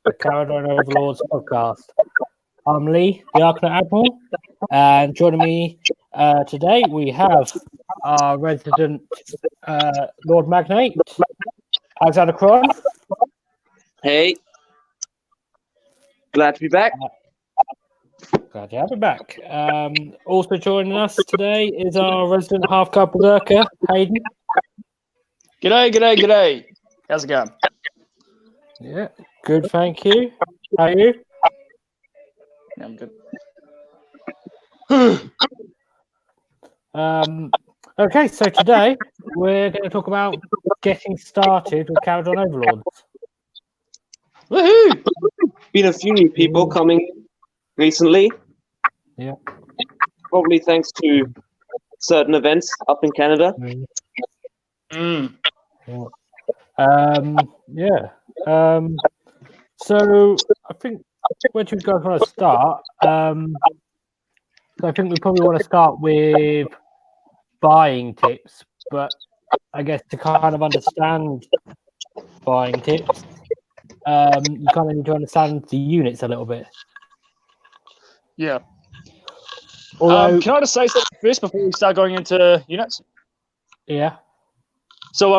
the Kharadron Overlords podcast. I'm Lee, the Arcanaut Admiral, and joining me today we have our resident Lord Magnate, Alexander Cron. Hey, glad to be back. Glad to have you back. Also joining us today is our resident half-guard berserker, Hayden. G'day. How's it going? Yeah, good, thank you. How are you? Yeah, I'm good. Okay, so today we're going to talk about getting started with Kharadon Overlords. Woohoo! Been a few new people coming recently. Yeah. Probably thanks to certain events up in Canada. So I think where do you guys want to start? So I think we probably want to start with buying tips, but I guess to kind of understand buying tips, you kind of need to understand the units a little bit. Yeah. Although, can I just say something first before we start going into units? yeah. So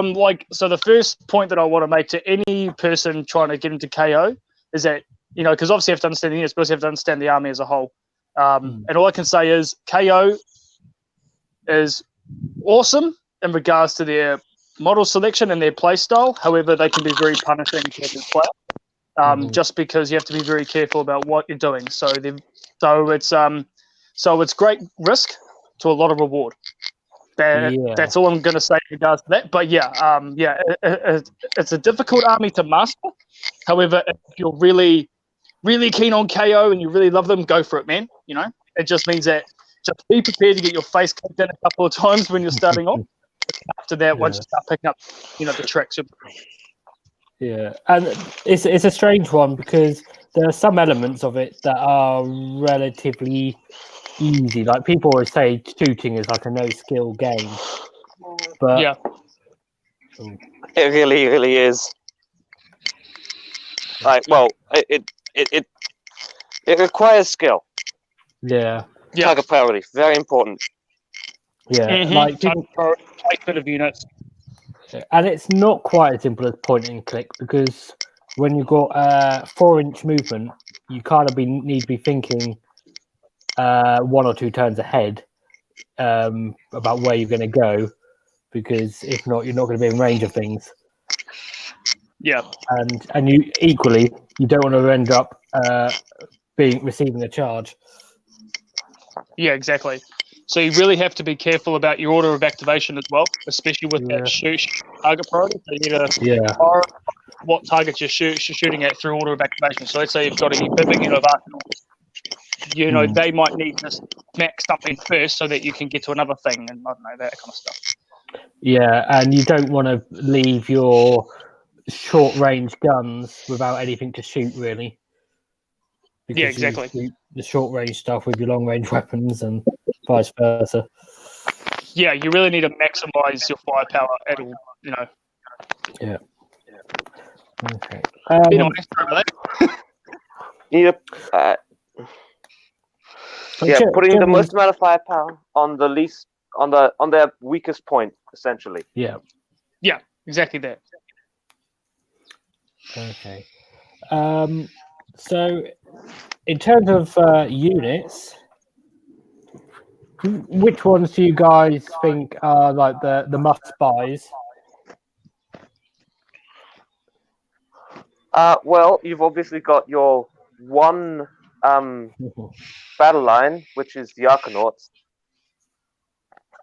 so the first point that I want to make to any person trying to get into KO is that, because obviously you have to understand the units, but also you have to understand the army as a whole. And all I can say is KO is awesome in regards to their model selection and their play style. However, they can be very punishing to the player, just because you have to be very careful about what you're doing. So it's great risk to a lot of reward. That's all I'm going to say in regards to that. But it's a difficult army to master. However, if you're really, really keen on KO and you really love them, go for it, man. It just means that just be prepared to get your face kicked in a couple of times when you're starting off. After that, once you start picking up, the tricks. Yeah, and it's a strange one because there are some elements of it that are relatively easy. Like people always say, shooting is like a no-skill game, but yeah, it really is. It requires skill. Yeah. Target priority, very important. Yeah, like placement of units. And it's not quite as simple as point and click because when you've got 4-inch movement, you kind of need to be thinking 1 or 2 turns ahead about where you're going to go, because if not, you're not going to be in range of things. Yeah, and you equally you don't want to end up receiving a charge. Yeah, exactly. So you really have to be careful about your order of activation as well, especially with that shoot target priority. So you need to what targets you're shooting at through order of activation. So let's say you've got a big unit of Arcanauts. They might need to smack something first so that you can get to another thing, and I don't know, that kind of stuff. Yeah, and you don't want to leave your short-range guns without anything to shoot, really. Because yeah, exactly. You shoot the short-range stuff with your long-range weapons and vice versa. Yeah, you really need to maximize your firepower at all, Yeah. Okay. Anyway, sorry about that. Putting the most amount of firepower on the least, on their weakest point, essentially. Yeah. Yeah, exactly that. Okay. So, in terms of units, which ones do you guys think are like the must buys? Well, you've obviously got your one battle line, which is the Arcanauts.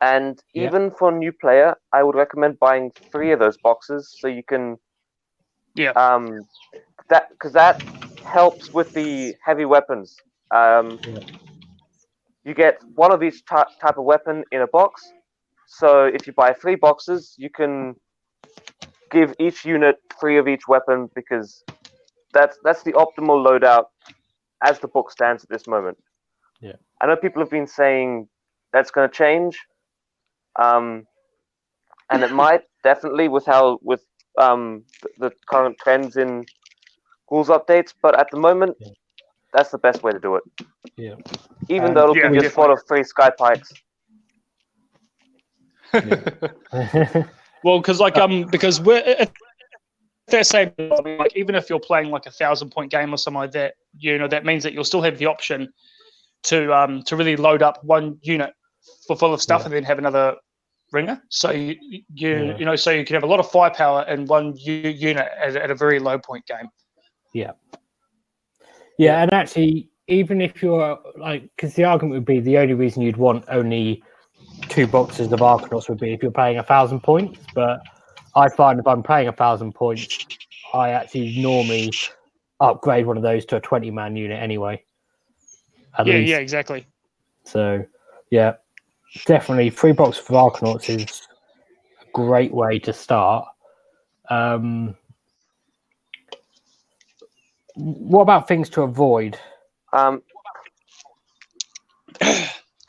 And even for a new player, I would recommend buying 3 of those boxes so you can because that helps with the heavy weapons. You get 1 of each type of weapon in a box. So if you buy 3 boxes, you can give each unit 3 of each weapon, because that's the optimal loadout as the book stands at this moment. Yeah, I know people have been saying that's going to change, and it might definitely with the current trends in rules updates, but at the moment, that's the best way to do it. Yeah. Even though it'll give you a spot of 3 sky pikes. Well, because we're at that same, like, even if you're playing like 1,000-point game or something like that, that means that you'll still have the option to really load up one unit full of stuff and then have another ringer. So you so you can have a lot of firepower in one unit at a very low point game. Yeah, and actually, even if you're because the argument would be the only reason you'd want only 2 boxes of Arcanauts would be if you're playing 1,000 points. But I find if I'm playing 1,000 points, I actually normally upgrade one of those to a 20-man unit anyway. Yeah, exactly. So, yeah, definitely 3 boxes of Arcanauts is a great way to start. What about things to avoid?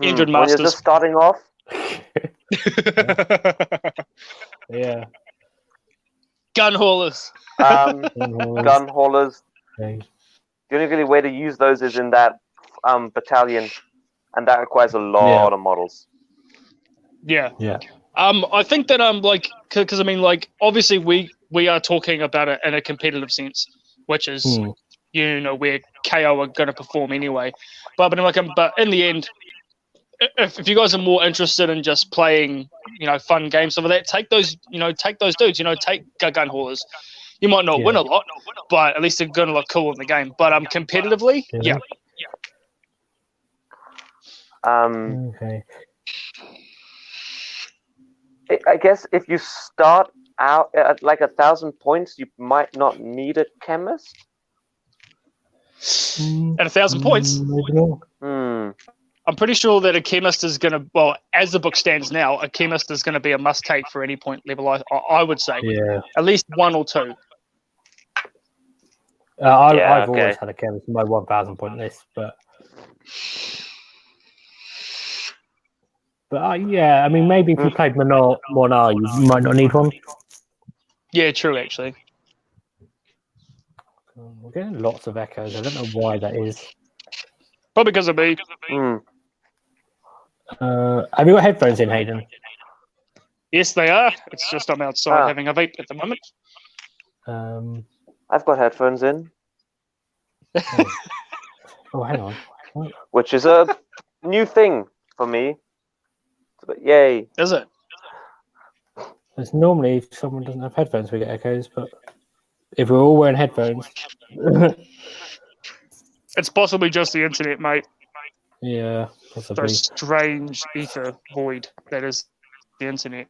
Injured when masters. you're just starting off. Yeah. Gun haulers. Gun haulers. Okay. The only really way to use those is in that battalion, and that requires a lot of models. Yeah. Yeah. I think that because obviously we are talking about it in a competitive sense, which is where KO are going to perform anyway. But in the end, if you guys are more interested in just playing, fun games, some of that, take those dudes, take gun haulers. You might not win a lot, but at least they're going to look cool in the game. But competitively, Okay. I guess if you start out at 1,000 points, you might not need a chemist. At 1,000 points, I'm pretty sure that a chemist is going to, as the book stands now, a chemist is going to be a must-take for any point level, I would say. Yeah. At least 1 or 2. I've always had a chemist in my 1,000 point list, but maybe if you played Monar, you might not need one. Yeah, true, actually. We're getting lots of echoes. I don't know why that is. Probably because of me. Have you got headphones in, Hayden? Yes, they are. It's just I'm outside having a vape at the moment. I've got headphones in. Oh, hang on. What? Which is a new thing for me. But yay. Is it? It's normally if someone doesn't have headphones, we get echoes, but if we're all wearing headphones... It's possibly just the internet, mate. Yeah, possibly. The strange ether void that is the internet.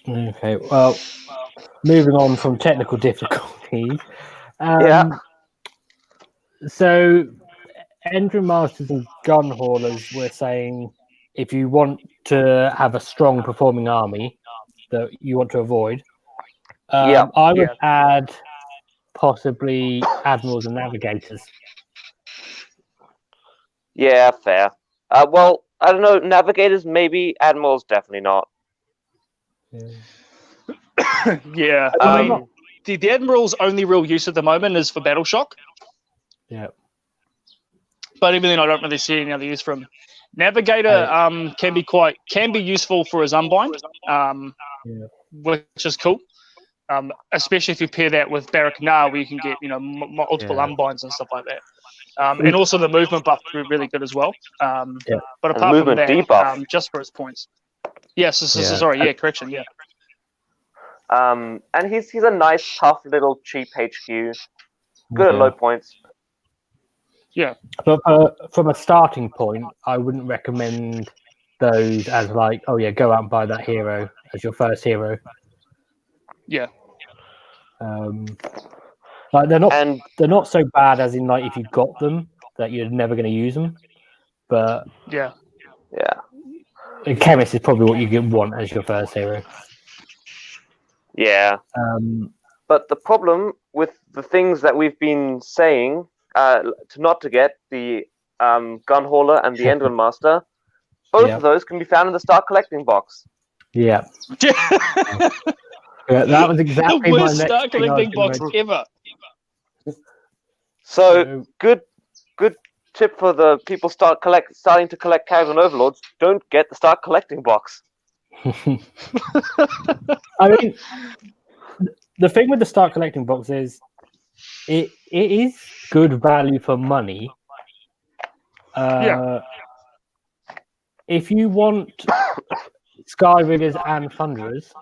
Okay, well, moving on from technical difficulties. So, Endrin Masters and Gun Haulers were saying if you want to have a strong performing army that you want to avoid, I would add possibly Admirals and Navigators. Yeah, fair. Well, I don't know. Navigators, maybe. Admirals, definitely not. Yeah. The Admiral's only real use at the moment is for battle shock. Yeah. But even then, I don't really see any other use for him. Navigator can be useful for his unbind, which is cool. Especially if you pair that with Barak Nar, where you can get multiple unbinds and stuff like that. And also the movement buff is really good as well. But apart from that, debuff. just for his points. Yes, sorry, correction, yeah. And he's a nice, tough little cheap HQ. Good at low points. Yeah. But from a starting point, I wouldn't recommend those as go out and buy that hero as your first hero. Yeah. They're not so bad as in if you got them that you're never going to use them, but a chemist is probably what you want as your first hero. Yeah. But the problem with the things that we've been saying, not to get the Gun Hauler and the Endrin Master, both of those can be found in the Start Collecting box. Yeah. That was exactly the my worst next Start Collecting box thing ever. So good tip for the people starting to collect Kharadron Overlords. Don't get the start collecting box. I mean, the thing with the start collecting box is it is good value for money. If you want Skyriggers and Thunderers,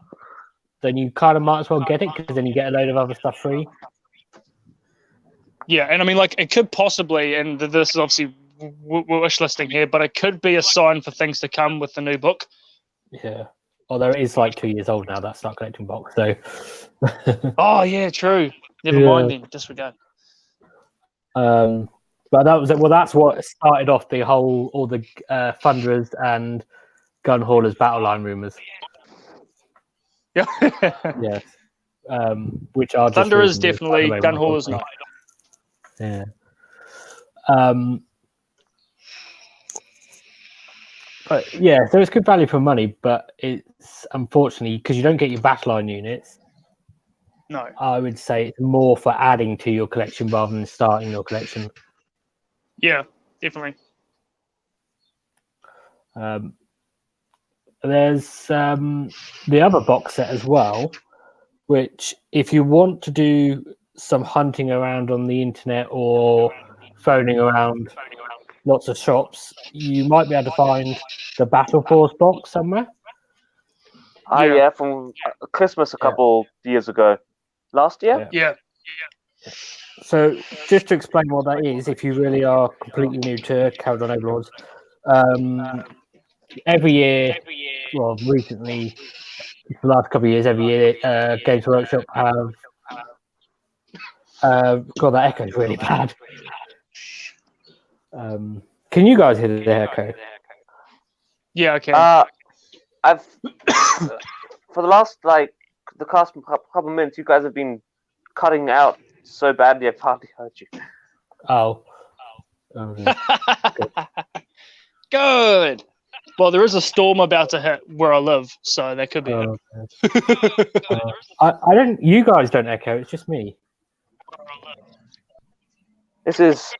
then you kind of might as well get it because then you get a load of other stuff free. Yeah, and I mean, like, it could possibly, and this is obviously wish listing here, but it could be a sign for things to come with the new book. Yeah. Although it is like 2 years old now, that start collecting box. So. Oh yeah, true. Never mind then. Disregard. But that was it. Well, that's what started off all the Thunderers and Gun Haulers battle line rumors. Yeah. Yes. Which are Thunder is definitely, Gun Haulers not. Yeah. But yeah, so it's good value for money, but it's unfortunately because you don't get your battle line units. No. I would say it's more for adding to your collection rather than starting your collection. Yeah, definitely. There's the other box set as well, which if you want to do some hunting around on the internet or phoning around lots of shops, you might be able to find the Battle Force box somewhere. Yeah, from Christmas a couple years ago. Last year? Yeah. So just to explain what that is, if you really are completely new to Kharadon Overlords, every year, well, recently, the last couple of years, every year, Games Workshop have God, that echo's really bad. Can you guys hear the echo? Yeah, I can. I've for the last the past couple minutes, you guys have been cutting out so badly. I've hardly heard you. Oh. Good. Well, there is a storm about to hit where I live, so that could be it. I don't. You guys don't echo. It's just me. This is.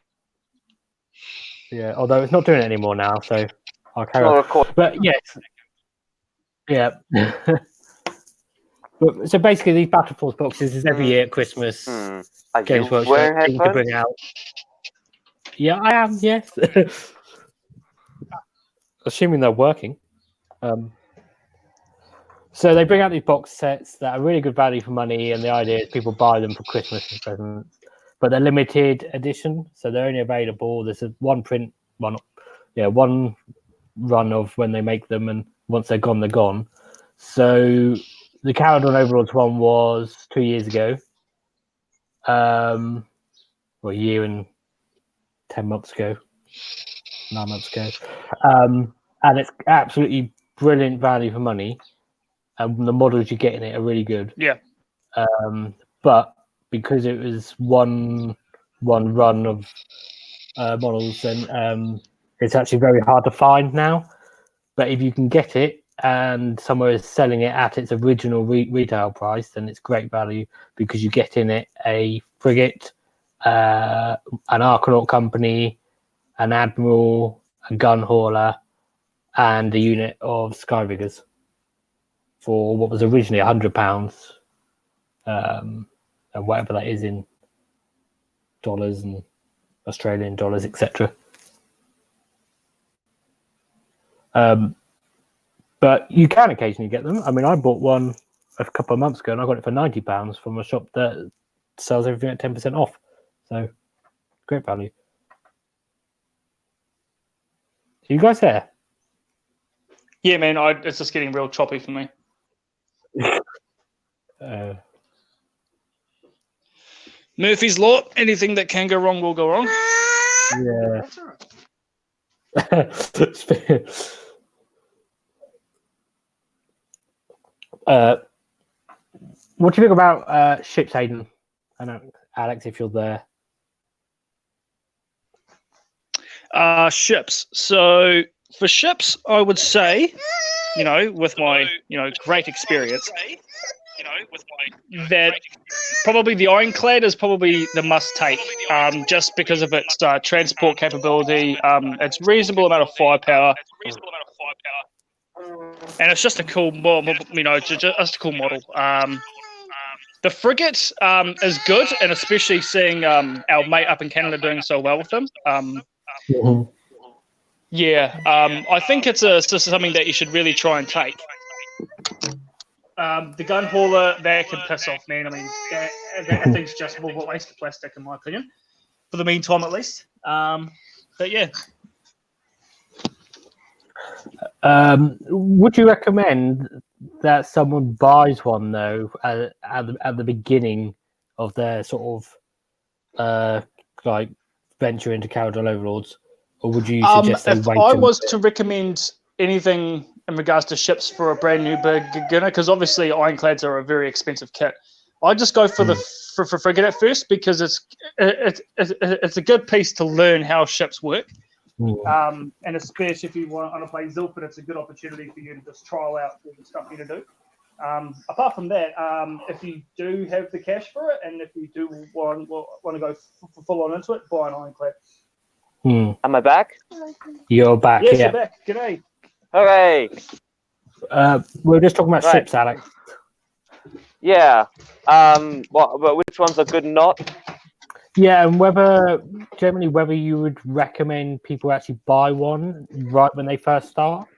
Yeah. Although it's not doing it anymore now, so I'll carry on. But yes. Yeah. But, so basically, these Battle Force boxes is every year at Christmas. Games Workshop thing to bring out. Yeah, I am. Yes. Assuming they're working. So they bring out these box sets that are really good value for money, and the idea is people buy them for Christmas and presents. But they're limited edition, so they're only available. There's one run of when they make them, and once they're gone, they're gone. So the Kharadon Overlords one was 2 years ago. Well, a year and 10 months ago, 9 months ago. And it's absolutely brilliant value for money. And the models you get in it are really good. Yeah. But because it was one run of models, then it's actually very hard to find now. But if you can get it and somewhere is selling it at its original retail price, then it's great value because you get in it a frigate, an Archanaut company, an admiral, a gun hauler, and a unit of Skyriggers for what was originally £100, and whatever that is in dollars and Australian dollars, etc. But you can occasionally get them. I mean, I bought one a couple of months ago and I got it for £90 from a shop that sells everything at 10% off. So, great value. Are you guys there? Yeah, man, it's just getting real choppy for me. Murphy's Law. Anything that can go wrong will go wrong. Yeah. That's all right. What do you think about ships, Hayden? I know, Alex, if you're there. Ships. So for ships, I would say, with my, great experience, that probably the Ironclad is probably the must take, just because of its transport capability. It's reasonable amount of firepower, and it's just a cool, just a cool model. The frigate is good, and especially seeing our mate up in Canada doing so well with them. I think it's just something that you should really try and take. The gun hauler, that can piss off, man. I mean, that thing's just a waste of plastic, in my opinion, for the meantime at least. But yeah. Would you recommend that someone buys one though at the beginning of their sort of like venture into Kharadron Overlords, or would you suggest they if wait? I was to recommend anything in regards to ships for a brand new beginner, because obviously ironclads are a very expensive kit, I just go for the frigate at first, because it's a good piece to learn how ships work. And especially if you want to play Zilford, it's a good opportunity for you to just trial out all the stuff you need to do. Apart from that, if you do have the cash for it, and if you do want to go full on into it, buy an ironclad. Am I back? You're back. Yes, yeah. you're back. G'day. Hooray! We're just talking about ships, Alex. Yeah. But which ones are good and not? Yeah, and whether you would recommend people actually buy one right when they first start.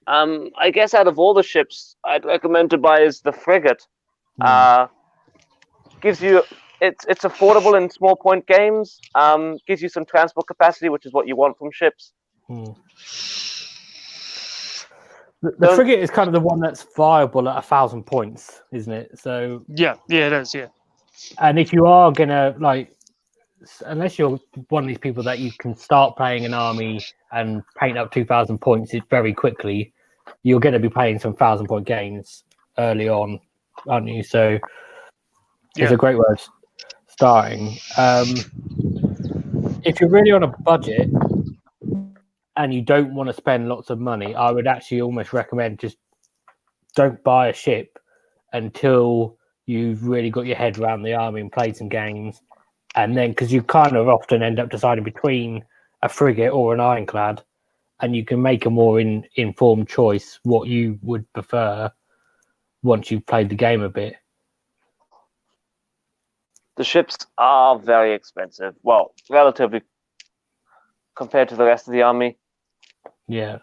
I guess out of all the ships, I'd recommend to buy is the frigate. Gives you it's affordable in small point games. Gives you some transport capacity, which is what you want from ships. The frigate is kind of the one that's viable at 1,000 points, isn't it? So yeah, it is. Yeah. And if you are gonna unless you're one of these people that you can start playing an army and paint up 2,000 points very quickly, you're going to be playing some 1,000-point games early on, aren't you? So it's a great way of starting. If you're really on a budget and you don't want to spend lots of money, I would actually almost recommend just don't buy a ship until you've really got your head around the army and played some games. And then, because you kind of often end up deciding between a frigate or an ironclad, and you can make a more informed choice what you would prefer once you've played the game a bit. The ships are very expensive. Well, relatively compared to the rest of the army. Yeah.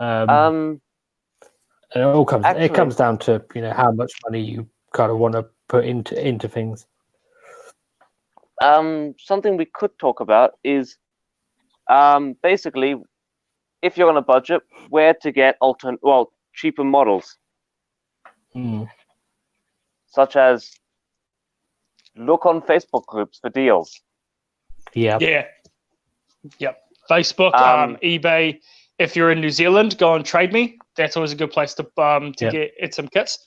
It all comes down to how much money you kind of want to put into things. Something we could talk about is basically, if you're on a budget, where to get cheaper models, such as look on Facebook groups for deals. Yep. Facebook, eBay. If you're in New Zealand, go on Trade Me. That's always a good place to get some kits.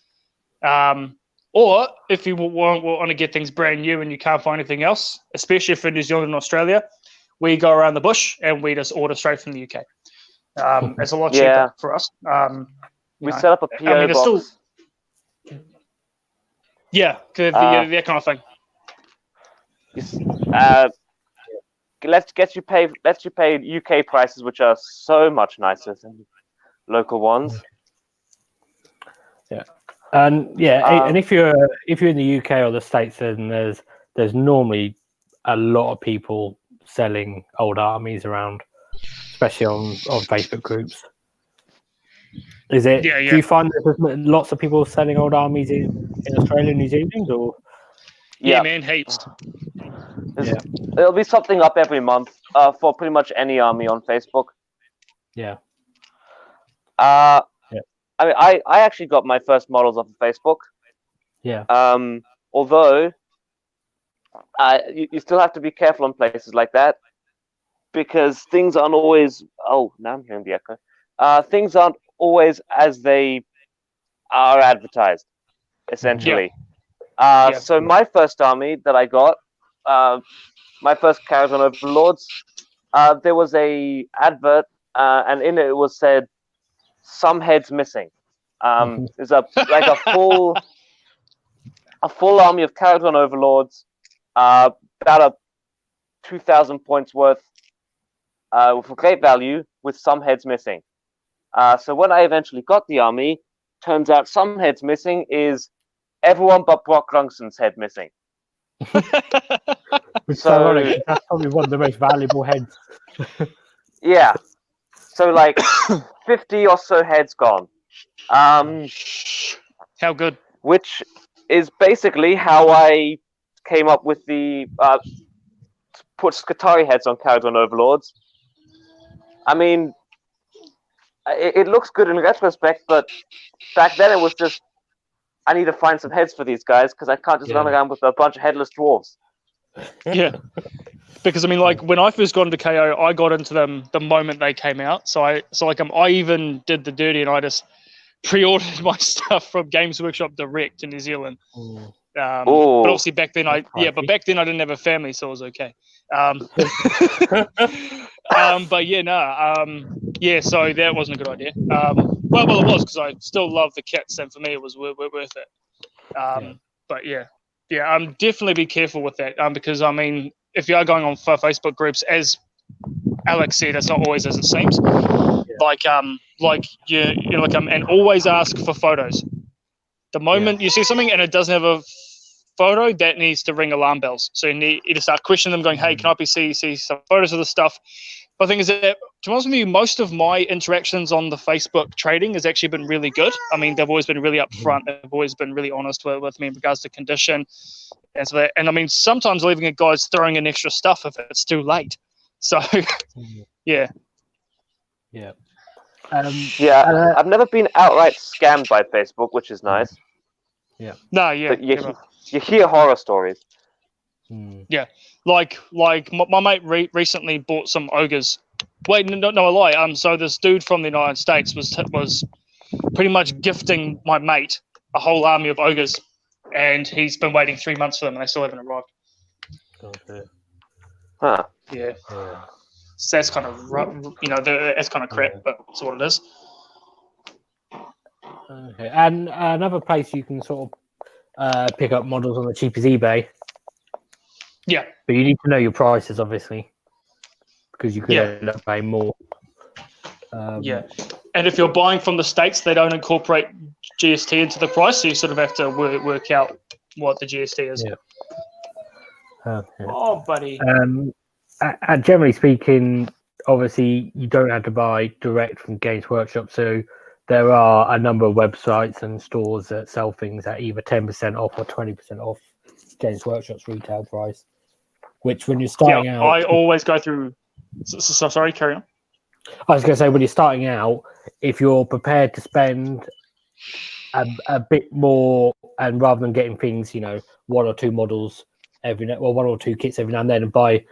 Or if you want to get things brand new and you can't find anything else, especially for New Zealand and Australia, we go around the bush and we just order straight from the UK. It's a lot cheaper for us. We set up a PO box. That kind of thing. Let's you pay UK prices, which are so much nicer than local ones. Yeah, and if you're in the UK or the States, then there's normally a lot of people selling old armies around, especially on Facebook groups. Is it? Yeah. Do you find that there's lots of people selling old armies in Australia and New Zealand, or? Yeah, man, heaps. There'll be something up every month for pretty much any army on Facebook. Yeah. I mean, I actually got my first models off of Facebook. Yeah. Although you still have to be careful on places like that, because things aren't always. Oh, now I'm hearing the echo. Things aren't always as they are advertised, essentially. So my first army that I got, my first Kharadron Overlords, there was a advert, and in it was said, some heads missing. There's a full army of Kharadron Overlords, about a 2,000 points worth, for great value, with some heads missing. So when I eventually got the army, turns out some heads missing is everyone but Brock Lungson's head missing. Which is ironic. That's probably one of the most valuable heads. Yeah. So like 50 or so heads gone. How good? Which is basically how I came up with the put Skitarii heads on Kharadron Overlords. I mean, it looks good in retrospect, but back then it was just, I need to find some heads for these guys because I can't just run around with a bunch of headless dwarves. Yeah. Because I mean, like when I first got into KO, I got into them the moment they came out. So I even did the dirty and I just pre-ordered my stuff from Games Workshop direct in New Zealand. But obviously back then I didn't have a family, so it was okay. But yeah, so that wasn't a good idea. Well, it was because I still love the kits, and for me it was worth it. But yeah, definitely be careful with that, because I mean, if you are going on Facebook groups, as Alex said, it's not always as it seems. And always ask for photos. The moment you see something and it doesn't have a photo, that needs to ring alarm bells. So you need to start questioning them, going, "Hey, can I see some photos of the stuff?" But the thing is that, to be honest with you, most of my interactions on the Facebook trading has actually been really good. I mean, they've always been really upfront. They've always been really honest with me in regards to condition. And I mean, sometimes leaving a guy's throwing in extra stuff if it's too late. So, yeah. I've never been outright scammed by Facebook, which is nice. But you hear horror stories. Yeah, like my mate recently bought some ogres. Wait, no, I lie. So this dude from the United States was pretty much gifting my mate a whole army of ogres, and he's been waiting 3 months for them, and they still haven't arrived. Huh. Yeah. So that's kind of that's kind of crap, but that's what it is. Okay, and another place you can sort of pick up models on the cheap is eBay. Yeah. But you need to know your prices, obviously, because you could end up paying more. And if you're buying from the States, they don't incorporate GST into the price, so you sort of have to work out what the GST is. Oh, buddy. And generally speaking, obviously, you don't have to buy direct from Games Workshop, so there are a number of websites and stores that sell things at either 10% off or 20% off Games Workshop's retail price. Which, when you're starting out, I always go through. So sorry, carry on. I was going to say, when you're starting out, if you're prepared to spend a bit more, and rather than getting things, one or two models one or two kits every now and then, and buy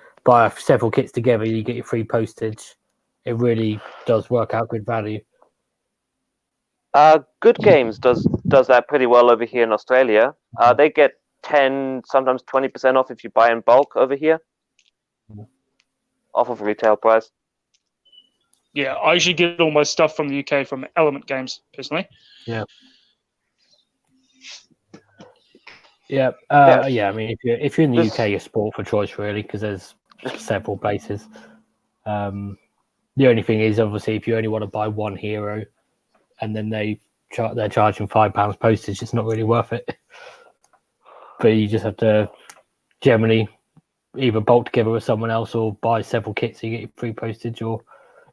several kits together, you get your free postage. It really does work out good value. Good Games does that pretty well over here in Australia. They get 10, sometimes 20% off if you buy in bulk over here, off of retail price. Yeah, I usually get all my stuff from the UK from Element Games, personally. Yeah. I mean, if you're in the UK, you're sport for choice, really, because there's several places. The only thing is, obviously, if you only want to buy one hero, and then they're charging £5 postage, it's not really worth it. But you just have to generally either bolt together with someone else or buy several kits so you get your free postage, or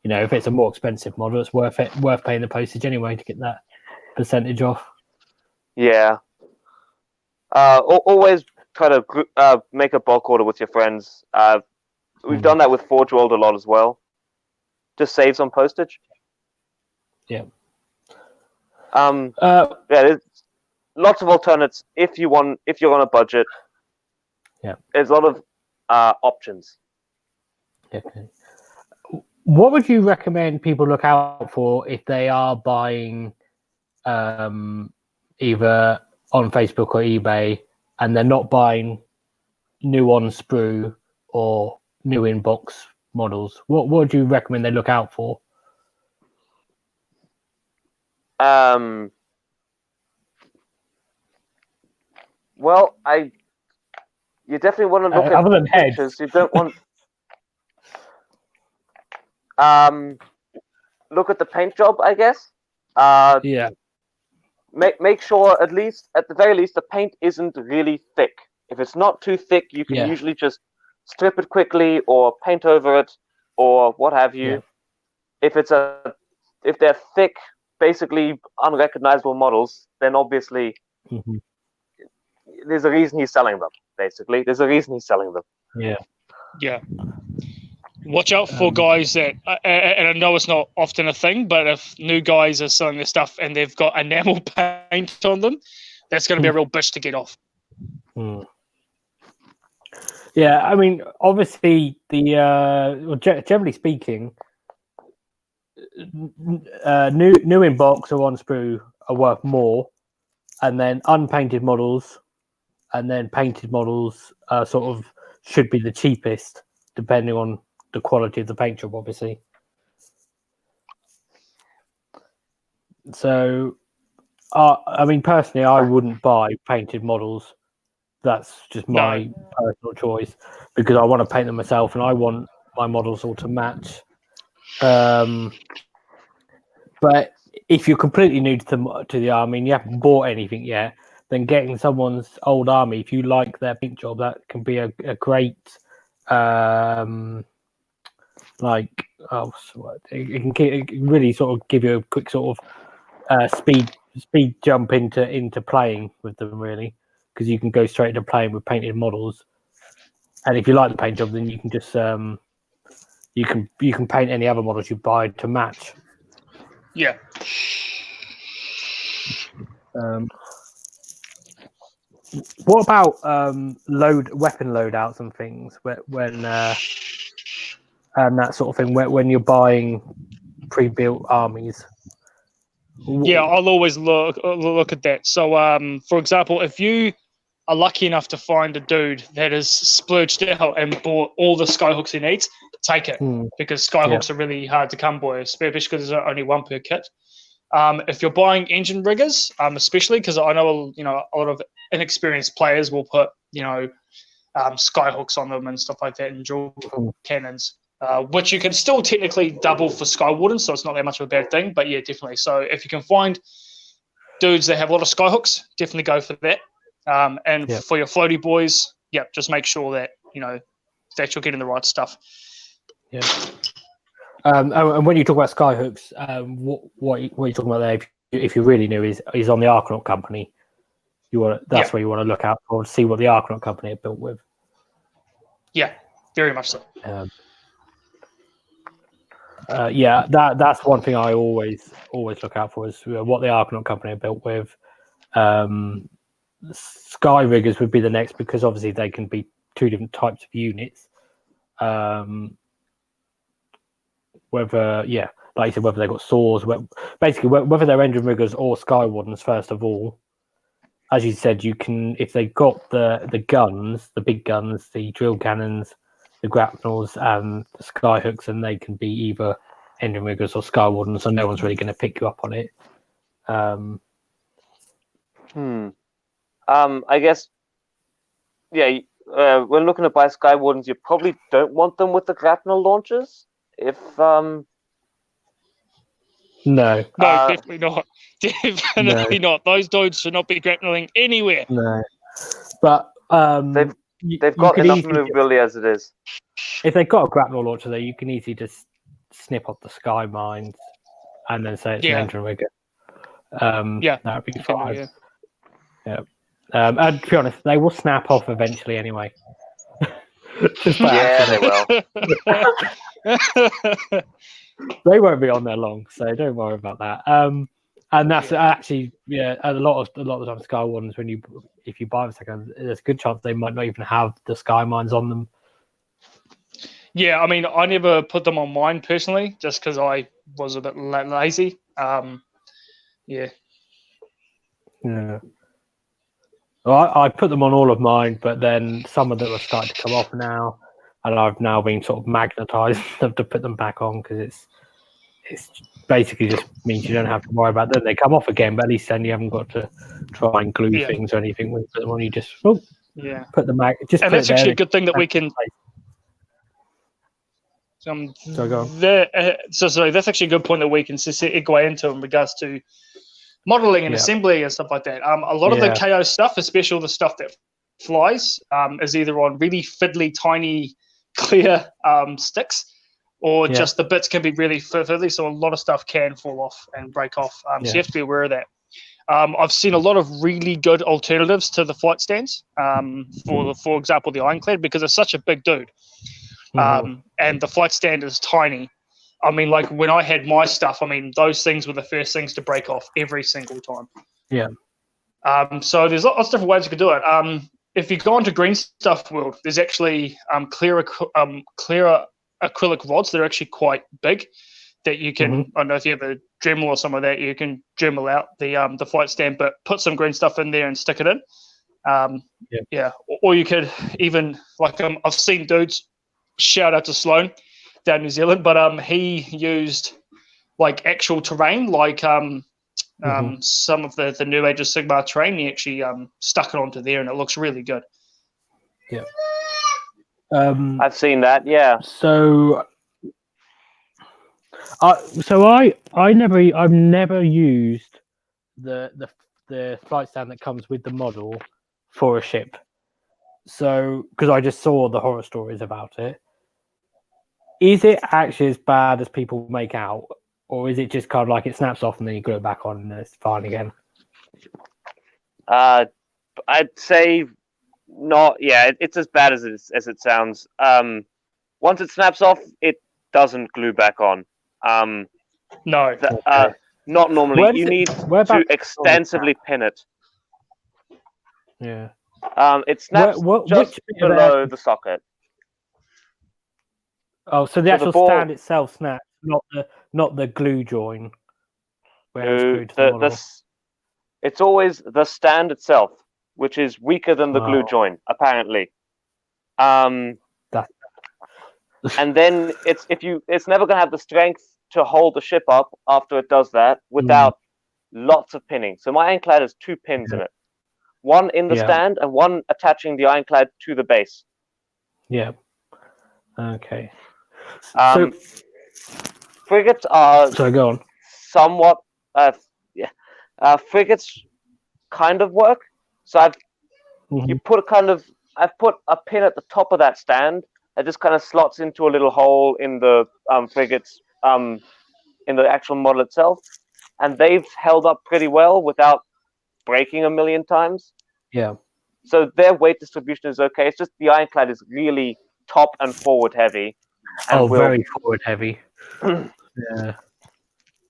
if it's a more expensive model, it's worth paying the postage anyway to get that percentage off. Yeah. Always try to make a bulk order with your friends. We've done that with Forge World a lot as well. Just saves on postage. Yeah. There's lots of alternates if you're on a budget. Yeah. There's a lot of options. Okay. What would you recommend people look out for if they are buying either on Facebook or eBay, and they're not buying new on sprue or new in box models? What would you recommend they look out for? Well, you definitely want to look other than at pictures. heads. You don't want look at the paint job, I guess. Yeah. Make sure at the very least the paint isn't really thick. If it's not too thick, you can usually just strip it quickly or paint over it or what have you. Yeah. If they're thick, basically unrecognizable models, then obviously there's a reason he's selling them. Basically, there's a reason he's selling them. Yeah. Watch out for guys that, and I know it's not often a thing, but if new guys are selling their stuff and they've got enamel paint on them, that's going to be a real bitch to get off. Yeah, I mean, obviously, generally speaking, new in box or on sprue are worth more, and then unpainted models, and then painted models sort of should be the cheapest, depending on the quality of the paint job, obviously. So, I mean, personally, I wouldn't buy painted models. That's just my personal choice, because I want to paint them myself and I want my models all to match. But if you're completely new to the army and you haven't bought anything yet, then getting someone's old army, if you like their paint job, that can be a great it can really sort of give you a quick sort of speed jump into playing with them, really, because you can go straight into playing with painted models. And if you like the paint job, then you can just you can paint any other models you buy to match. Yeah. What about weapon loadouts and things when that sort of thing when you're buying pre-built armies? Yeah, I'll always look at that. So, for example, if you are lucky enough to find a dude that has splurged out and bought all the skyhooks he needs, take it, because skyhooks are really hard to come by, especially because there's only one per kit. If you're buying engine riggers, especially because I know a lot of inexperienced players will put skyhooks on them and stuff like that, and dual cannons, which you can still technically double for Sky Wardens, so it's not that much of a bad thing. But yeah, definitely. So if you can find dudes that have a lot of skyhooks, definitely go for that. And for your floaty boys, just make sure that that you're getting the right stuff. Yeah. And when you talk about skyhooks, what you're talking about there, if you're really new, is on the Archanaut company. That's where you want to look out for, see what the Archanaut company are built with. Yeah, very much so. That's one thing I always look out for, is what the Archanaut company are built with. Sky riggers would be the next, because obviously they can be two different types of units. Whether like you said, whether they've got swords, basically whether they're engine riggers or Sky Wardens. First of all, as you said, you can, if they've got the guns, the big guns, the drill cannons, the grapnels, and the skyhooks, and they can be either engine riggers or Sky Wardens, so no one's really going to pick you up on it. I guess, when looking to buy Sky Wardens, you probably don't want them with the grapnel launchers. No, definitely not. Definitely not. Those dudes should not be grappling anywhere. No, but they've got enough maneuverability as it is. If they've got a grapnel launcher there, you can easily just snip off the sky mines and then say it's an engine rigger. That would be fine. And to be honest, they will snap off eventually anyway. They will. They won't be on there long, so don't worry about that. And that's actually a lot of the time Sky Wardens, if you buy them second, there's a good chance they might not even have the sky mines on them. Yeah, I mean, I never put them on mine personally, just because I was a bit lazy. Yeah. Well, I put them on all of mine, but then some of them are starting to come off now, and I've now been sort of magnetized them to put them back on, because it's basically just means you don't have to worry about them. They come off again, but at least then you haven't got to try and glue things or anything with them. When you just put the just and put that's it there. actually a good thing that we can. Sorry, that's actually a good point that we can segue into in regards to modeling and assembly and stuff like that. A lot of the KO stuff, especially the stuff that flies, is either on really fiddly, tiny, clear sticks, or just the bits can be really fiddly, so a lot of stuff can fall off and break off. So you have to be aware of that. I've seen a lot of really good alternatives to the flight stands, for example, the Ironclad, because it's such a big dude. And the flight stand is tiny. I mean, like when I had my stuff, I mean, those things were the first things to break off every single time. Yeah. So there's lots of different ways you could do it. If you go into Green Stuff World, there's actually clear acrylic rods that are actually quite big that you can, I don't know if you have a Dremel or something like that, you can Dremel out the flight stand, but put some green stuff in there and stick it in. Or you could even, like, I've seen dudes, shout out to Sloan down in New Zealand, but he used like actual terrain, like some of the New Age of Sigmar terrain. He actually stuck it onto there, and it looks really good. Yeah. I've seen that. Yeah. So I've never used the flight stand that comes with the model for a ship. So because I just saw the horror stories about it. Is it actually as bad as people make out, or is it just kind of like it snaps off and then you glue it back on and it's fine again? I'd say not. Yeah, it's as bad as it sounds. Once it snaps off, it doesn't glue back on. No, not normally. You need to extensively pin it. Yeah. It snaps just below the socket. Oh, so the actual stand itself snaps, not the glue join. Where it's glued to the model. It's always the stand itself, which is weaker than the glue join, apparently. And then it's never going to have the strength to hold the ship up after it does that without lots of pinning. So my ironclad has 2 pins in it. One in the stand and one attaching the ironclad to the base. Yeah. Okay. So frigates are go on. somewhat frigates kind of work. So I've put a pin at the top of that stand that just kind of slots into a little hole in the frigates in the actual model itself, and they've held up pretty well without breaking a million times. Yeah. So their weight distribution is okay. It's just the ironclad is really top and forward heavy. And very forward heavy.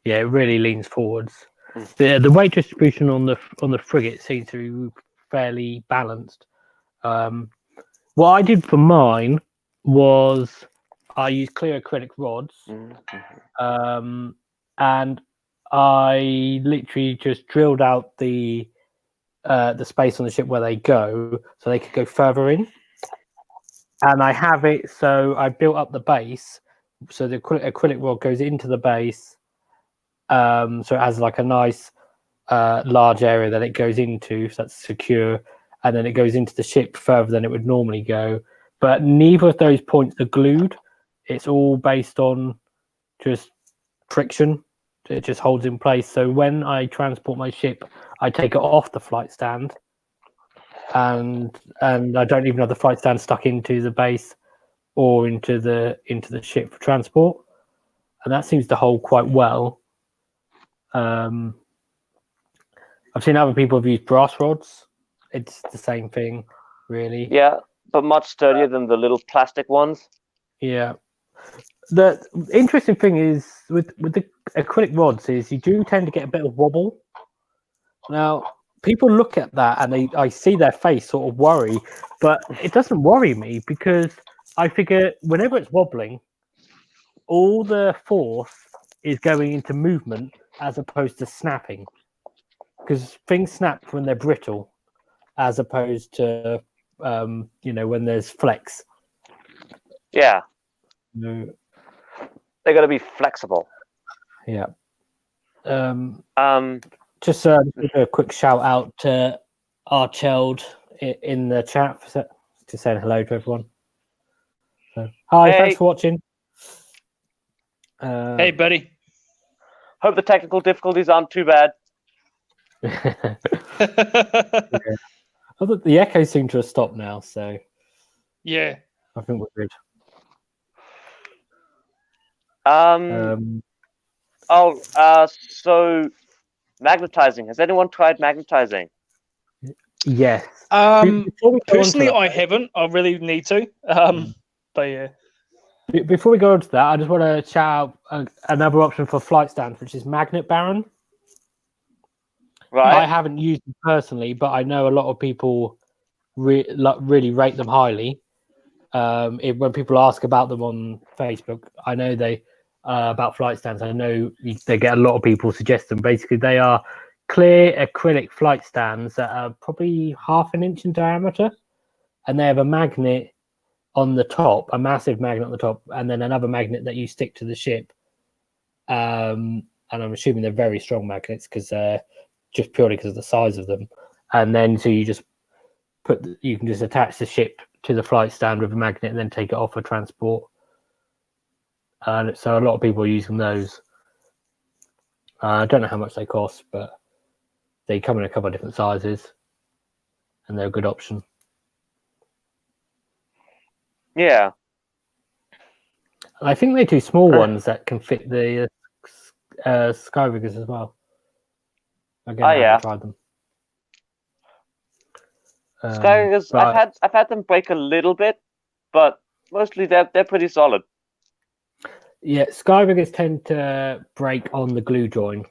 Yeah, it really leans forwards. The weight distribution on the frigate seems to be fairly balanced. What I did for mine was I used clear acrylic rods, and I literally just drilled out the space on the ship where they go, so they could go further in. And I have it, so I built up the base, so the acrylic rod goes into the base, so it has like a nice large area that it goes into, so that's secure, and then it goes into the ship further than it would normally go. But neither of those points are glued. It's all based on just friction. It just holds in place. So when I transport my ship, I take it off the flight stand, and I don't even have the flight stand stuck into the base or into the ship for transport, and that seems to hold quite well. I've seen other people have used brass rods. It's the same thing, really. Yeah, but much sturdier than the little plastic ones. Yeah. The interesting thing is with the acrylic rods is you do tend to get a bit of wobble. Now, people look at that and I see their face sort of worry, but it doesn't worry me because I figure whenever it's wobbling, all the force is going into movement as opposed to snapping, because things snap when they're brittle as opposed to when there's flex. Yeah. They got to be flexible. Yeah. Um, Just a quick shout out to our child in the chat for just saying hello to everyone. So, hi, Hey. thanks for watching. Hey, buddy. hope the technical difficulties aren't too bad. yeah. I thought the echo seemed to have stopped now, so Yeah. I think we're good. So magnetizing. Has anyone tried magnetizing? Yes. Personally, I haven't. I really need to. But yeah. Before we go on to that, I just want to shout out another option for flight stands, which is Magnet Baron. Right. I haven't used them personally, but I know a lot of people really rate them highly. When people ask about them on Facebook, I know they about flight stands. I know they get a lot of people suggest them. Basically, they are clear acrylic flight stands that are probably 1/2 inch in diameter, and they have a magnet on the top, a massive magnet on the top, and then another magnet that you stick to the ship. And I'm assuming they're very strong magnets because just purely because of the size of them. And then so you just you can just attach the ship to the flight stand with a magnet and then take it off for transport. And so a lot of people are using those. I don't know how much they cost, but they come in a couple of different sizes, and they're a good option. Yeah. I think they do small ones that can fit the Skyriggers as well. Again, I haven't tried them. Skyriggers, I've had them break a little bit, but mostly they're pretty solid. Yeah, Skyriggers tend to break on the glue joint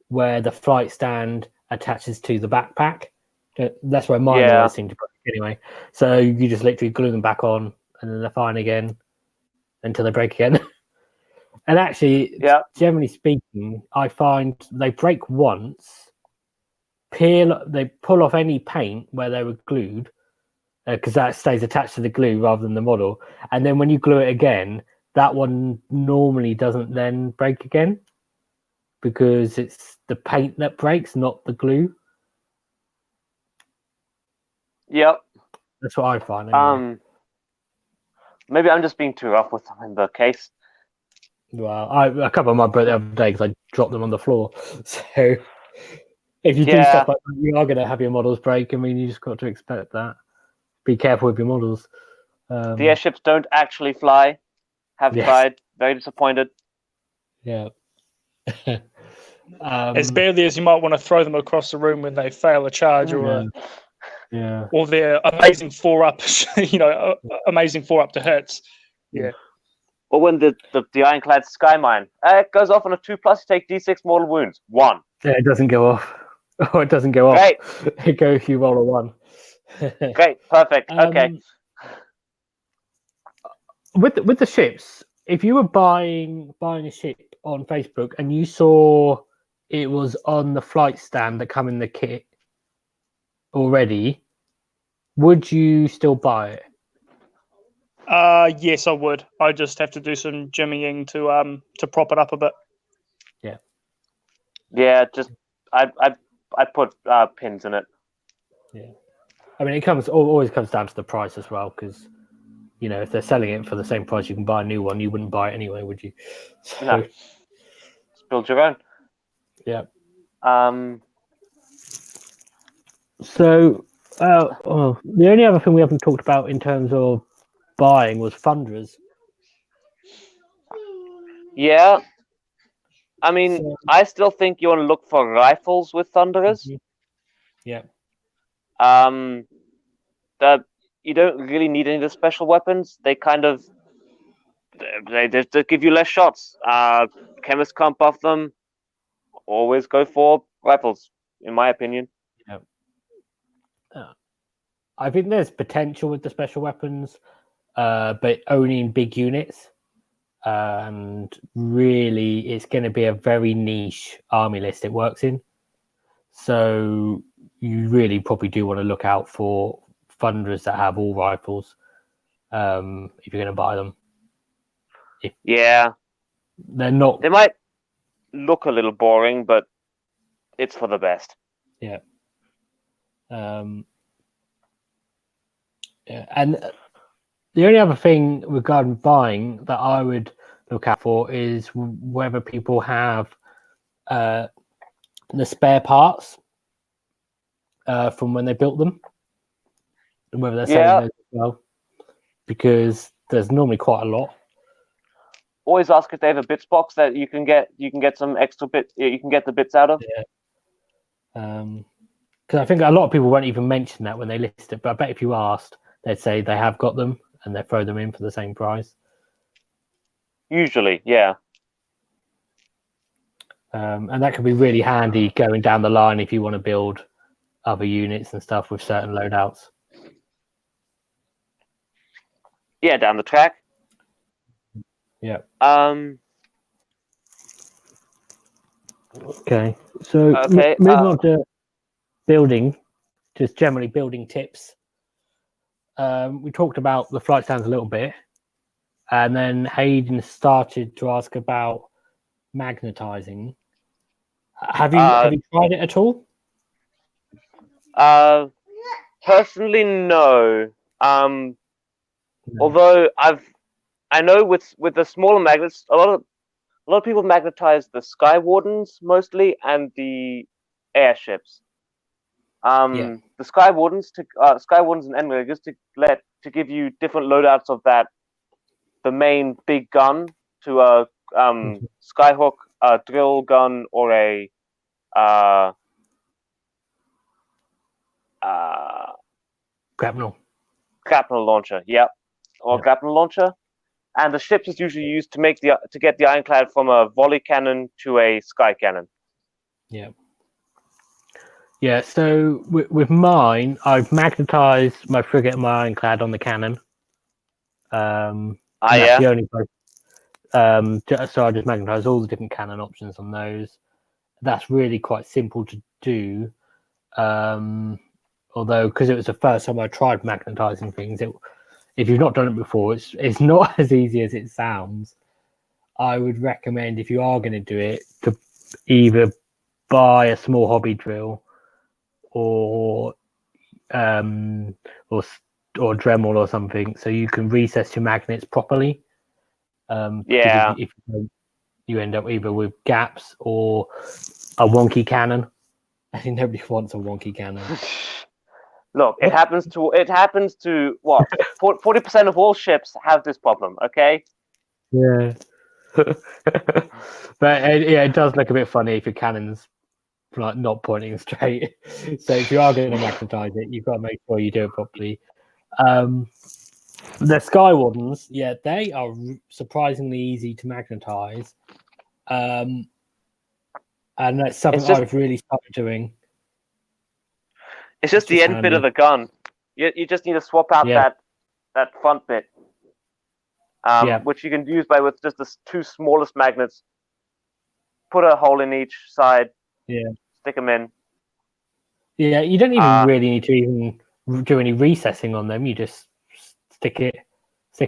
where the flight stand attaches to the backpack. That's where mine always seem to break anyway. So you just literally glue them back on, and then they're fine again until they break again. And actually, generally speaking, I find they break once, they pull off any paint where they were glued, because that stays attached to the glue rather than the model. And then when you glue it again, that one normally doesn't then break again because it's the paint that breaks, not the glue. Yep. That's what I find. Anyway. Maybe I'm just being too rough with them in the case. Well, a couple of my broke the other day because I dropped them on the floor. So if you do stuff like that, you are going to have your models break. I mean, you just got to expect that. Be careful with your models. The airships don't actually fly. Have tried. Very disappointed. Yeah. As badly as you might want to throw them across the room when they fail a charge or their amazing 4-up, amazing 4-up to hits. Yeah. Or when the ironclad sky mine it goes off on a 2+, you take D6 mortal wounds. 1. Yeah, it doesn't go off. Oh, it doesn't go Great. off. It goes, you roll a 1. Great, perfect. Okay. With the ships, if you were buying a ship on Facebook and you saw it was on the flight stand that come in the kit already, would you still buy it? Yes, I would. I just have to do some jimmying to prop it up a bit. Yeah. Yeah, just I put pins in it. Yeah. I mean, it always comes down to the price as well, because if they're selling it for the same price you can buy a new one, you wouldn't buy it anyway, would you? So, no. Just build your own. Yeah. So, the only other thing we haven't talked about in terms of buying was Thunderers. Yeah. I mean, I still think you want to look for rifles with Thunderers. Yeah. That you don't really need any of the special weapons. They kind of they give you less shots. Chemists can't buff them. Always go for rifles, in my opinion. Yeah. I think there's potential with the special weapons, but only in big units. And really, it's going to be a very niche army list it works in. So you really probably do want to look out for Thunderers that have all rifles if you're going to buy them. Yeah. They're not. They might. look a little boring, but it's for the best. Yeah. Yeah, and the only other thing regarding buying that I would look out for is whether people have the spare parts from when they built them, and whether they're selling those as well, because there's normally quite a lot. Always ask if they have a bits box that you can get some extra bit. You can get the bits out of. Yeah. Because I think a lot of people won't even mention that when they list it, but I bet if you asked, they'd say they have got them and they throw them in for the same price. Usually, yeah. And that could be really handy going down the line if you want to build other units and stuff with certain loadouts. Yeah, down the track. Yeah. Okay. So moving on to building, just generally building tips. We talked about the flight stands a little bit, and then Hayden started to ask about magnetizing. Have you tried it at all? Personally, no. Although I know with the smaller magnets, a lot of people magnetize the Sky Wardens mostly and the airships. The Sky Wardens and Endriggers to give you different loadouts of the main big gun to a Skyhook, a drill gun, or a grapnel launcher. Yep, or grapnel launcher. And the ships is usually used to get the ironclad from a volley cannon to a sky cannon. Yeah. Yeah, so with mine, I've magnetized my frigate and my ironclad on the cannon. That's the only place. So I just magnetize all the different cannon options on those. That's really quite simple to do. Although, because it was the first time I tried magnetizing things, if you've not done it before, it's not as easy as it sounds. I would recommend, if you are going to do it, to either buy a small hobby drill or Dremel or something, so you can recess your magnets properly. If you end up either with gaps or a wonky cannon. I think nobody wants a wonky cannon. Look, it happens to what 40% of all ships have this problem. Okay. Yeah. But it does look a bit funny if your cannon's like not pointing straight. So if you are going to magnetize it, you've got to make sure you do it properly. The Sky Wardens, they are surprisingly easy to magnetize. And that's something I've really started doing. It's just the end handy bit of the gun. You just need to swap out that front bit, which you can use with just the two smallest magnets. Put a hole in each side. Yeah. Stick them in. Yeah, you don't even really need to even do any recessing on them. You just stick it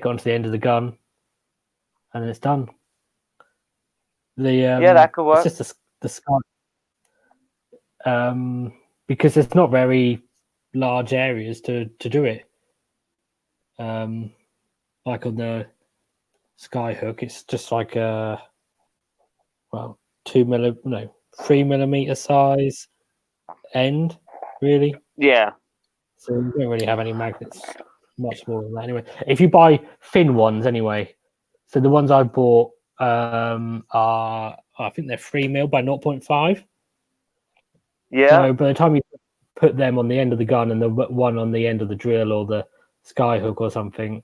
onto the end of the gun, and then it's done. That could work. It's just the Sky. Because it's not very large areas to do it. Like on the Skyhook, it's just like 3 millimeter size end, really. Yeah. So you don't really have any magnets much more than that anyway. If you buy thin ones anyway, so the ones I bought are, I think they're 3 mil by 0.5. Yeah. So by the time you put them on the end of the gun and the one on the end of the drill or the Skyhook or something,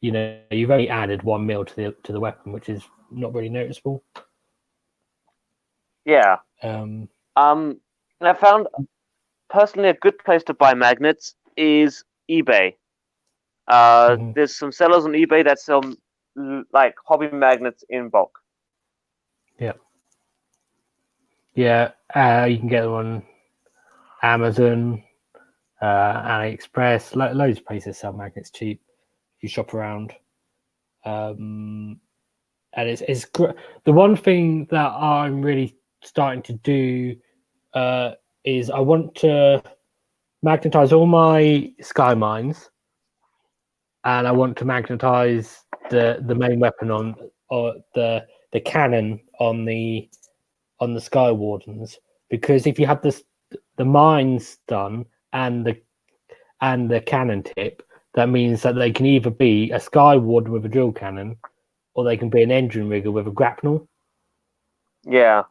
you've only added 1 mil to the weapon, which is not really noticeable. Yeah. I found personally a good place to buy magnets is eBay. There's some sellers on eBay that sell like hobby magnets in bulk. Yeah. Yeah, you can get them on Amazon, AliExpress, loads of places sell magnets cheap if you shop around. and the one thing that I'm really starting to do is I want to magnetize all my sky mines, and I want to magnetize the main weapon or the cannon on the Sky Wardens, because if you have the mines done and the cannon tip, that means that they can either be a Sky Warden with a drill cannon, or they can be an engine rigger with a grapnel. Yeah,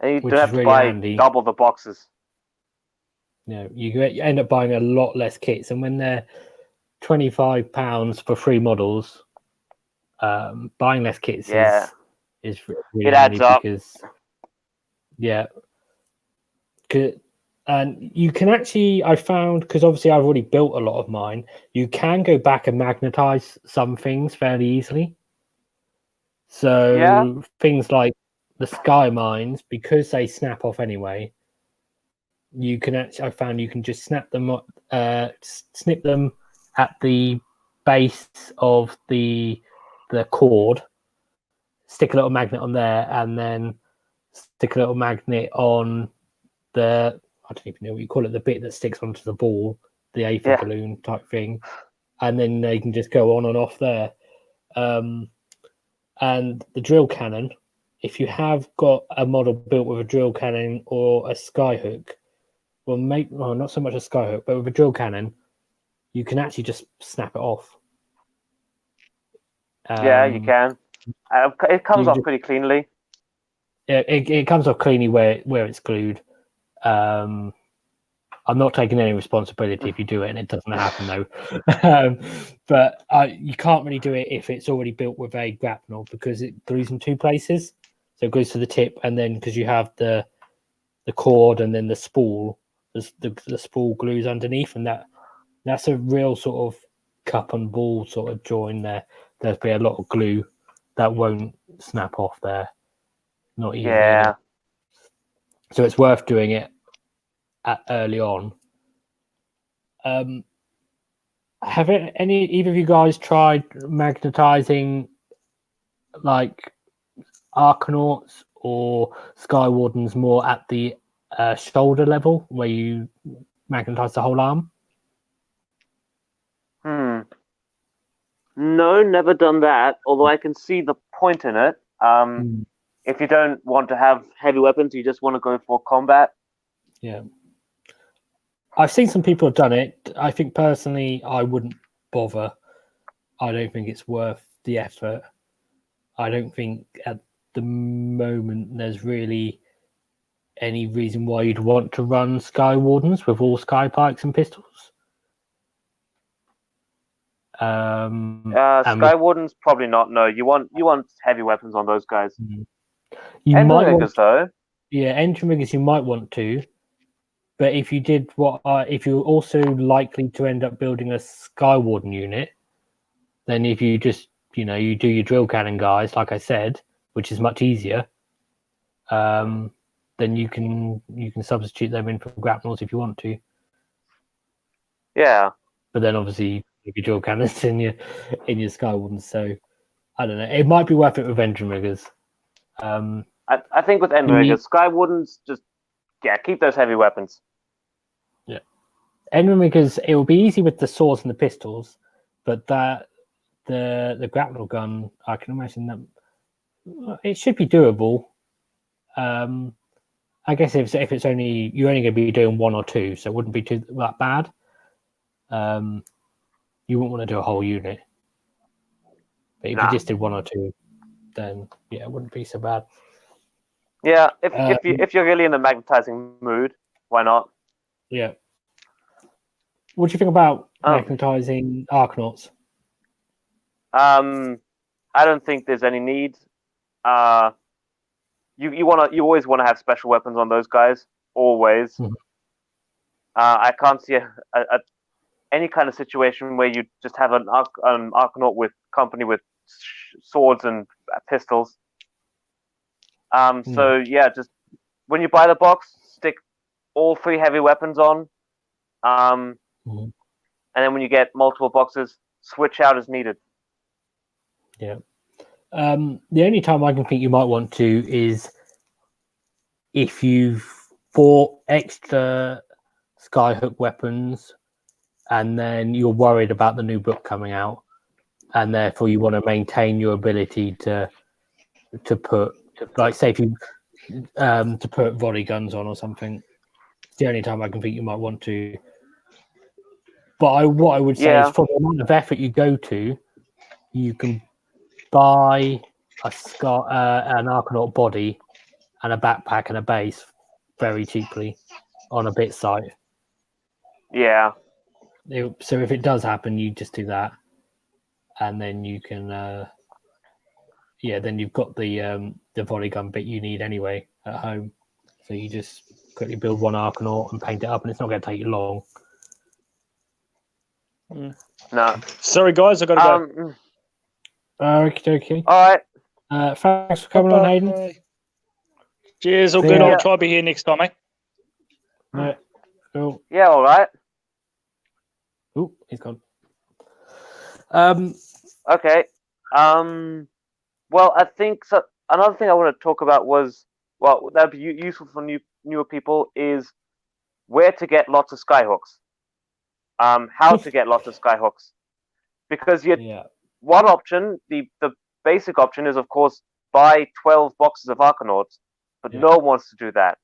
and you Which don't is have to really buy handy. double the boxes. You end up buying a lot less kits, and when they're £25 for 3 models, buying less kits is really It handy adds up. because and you can actually, I found, because obviously I've already built a lot of mine, you can go back and magnetize some things fairly easily. So things like the sky mines, because they snap off anyway, I found you can just snip them at the base of the cord, stick a little magnet on there, and then stick a little magnet on I don't even know what you call it, the bit that sticks onto the ball, the Aether balloon type thing, and then they can just go on and off there. And the drill cannon, if you have got a model built with a drill cannon or a skyhook, not so much a skyhook, but with a drill cannon, you can actually just snap it off. You can. It comes off pretty cleanly. Yeah, it comes off cleanly where it's glued. I'm not taking any responsibility if you do it and it doesn't happen, though. But you can't really do it if it's already built with a grapnel, because it glues in 2 places. So it goes to the tip, and then because you have the cord and then the spool, the spool glues underneath, and that's a real sort of cup and ball sort of join there. There'll be a lot of glue that won't snap off there. Not easily. Yeah. So it's worth doing it early on. Have either of you guys tried magnetizing like Arcanauts or Sky Wardens more at the shoulder level, where you magnetize the whole arm? No, never done that. Although I can see the point in it. If you don't want to have heavy weapons, you just want to go for combat. Yeah. I've seen some people have done it. I think personally, I wouldn't bother. I don't think it's worth the effort. I don't think at the moment there's really any reason why you'd want to run Sky Wardens with all Sky Pikes and pistols. Sky Wardens probably not. No, you want heavy weapons on those guys. You might riggers, though. Yeah, engine riggers you might want to, but if you did if you're also likely to end up building a Sky Warden unit, then if you just you do your drill cannon guys, like I said, which is much easier, then you can substitute them in for grapnels if you want to. Yeah. But then obviously you your drill cannons in your Sky Wardens, so I don't know. It might be worth it with engine riggers. I think with engine riggers, Sky Wardens just keep those heavy weapons. Yeah. Engine riggers, it will be easy with the swords and the pistols, but the grapnel gun, I can imagine that it should be doable. I guess if it's you're only going to be doing 1 or 2, so it wouldn't be that bad. You wouldn't want to do a whole unit, but if you just did 1 or 2, then it wouldn't be so bad. Yeah, if you're really in the magnetizing mood, why not? Yeah. What do you think about magnetizing Arcanauts? I don't think there's any need. You always want to have special weapons on those guys, always. Mm-hmm. I can't see any kind of situation where you just have an Arcanaut with company with swords and pistols. So just when you buy the box, stick all 3 heavy weapons on. And then when you get multiple boxes, switch out as needed. Yeah. The only time I can think you might want to is if you've bought extra skyhook weapons and then you're worried about the new book coming out, and therefore you want to maintain your ability to put, like, say if you to put volley guns on or something. It's the only time I can think you might want to. But what I would say is, for the amount of effort you go to, you can buy an Arcanaut body and a backpack and a base very cheaply on a bit site. Yeah. So if it does happen, you just do that, and then you can, then you've got the volley gun bit you need anyway at home. So you just quickly build one Arcanaut and paint it up, and it's not going to take you long. No. Sorry, guys, I got to go. Okay. All right. Thanks for coming on, Hayden. Cheers, all good. I'll try to be here next time, mate. Right. Cool. Yeah, all right. Oh, he's gone. Okay. Well, I think so. Another thing I want to talk about was, well, that'd be useful for newer people, is where to get lots of skyhooks. How to get lots of skyhooks, because one option, the basic option is, of course, buy 12 boxes of Arcanauts, but no one wants to do that.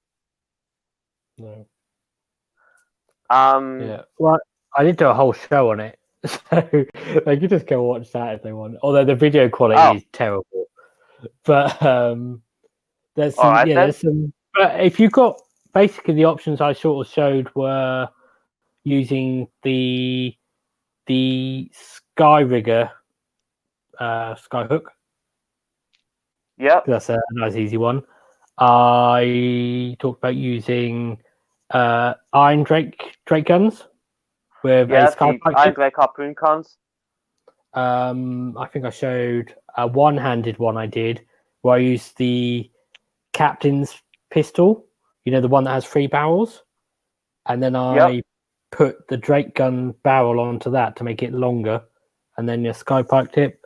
No. Yeah. Well, I did do a whole show on it, so they could just go watch that if they want. Although the video quality is terrible, but there's some. There's some. But if you've got, basically the options I sort of showed were using the Skyrigger skyhook. Yeah, that's a nice easy one. I talked about using Iron Drake guns with a skypipe. Iron Drake harpoon guns. I think I showed a one-handed one I did where I used the captain's pistol, the one that has 3 barrels, and then I put the Drake gun barrel onto that to make it longer, and then your skypipe tip.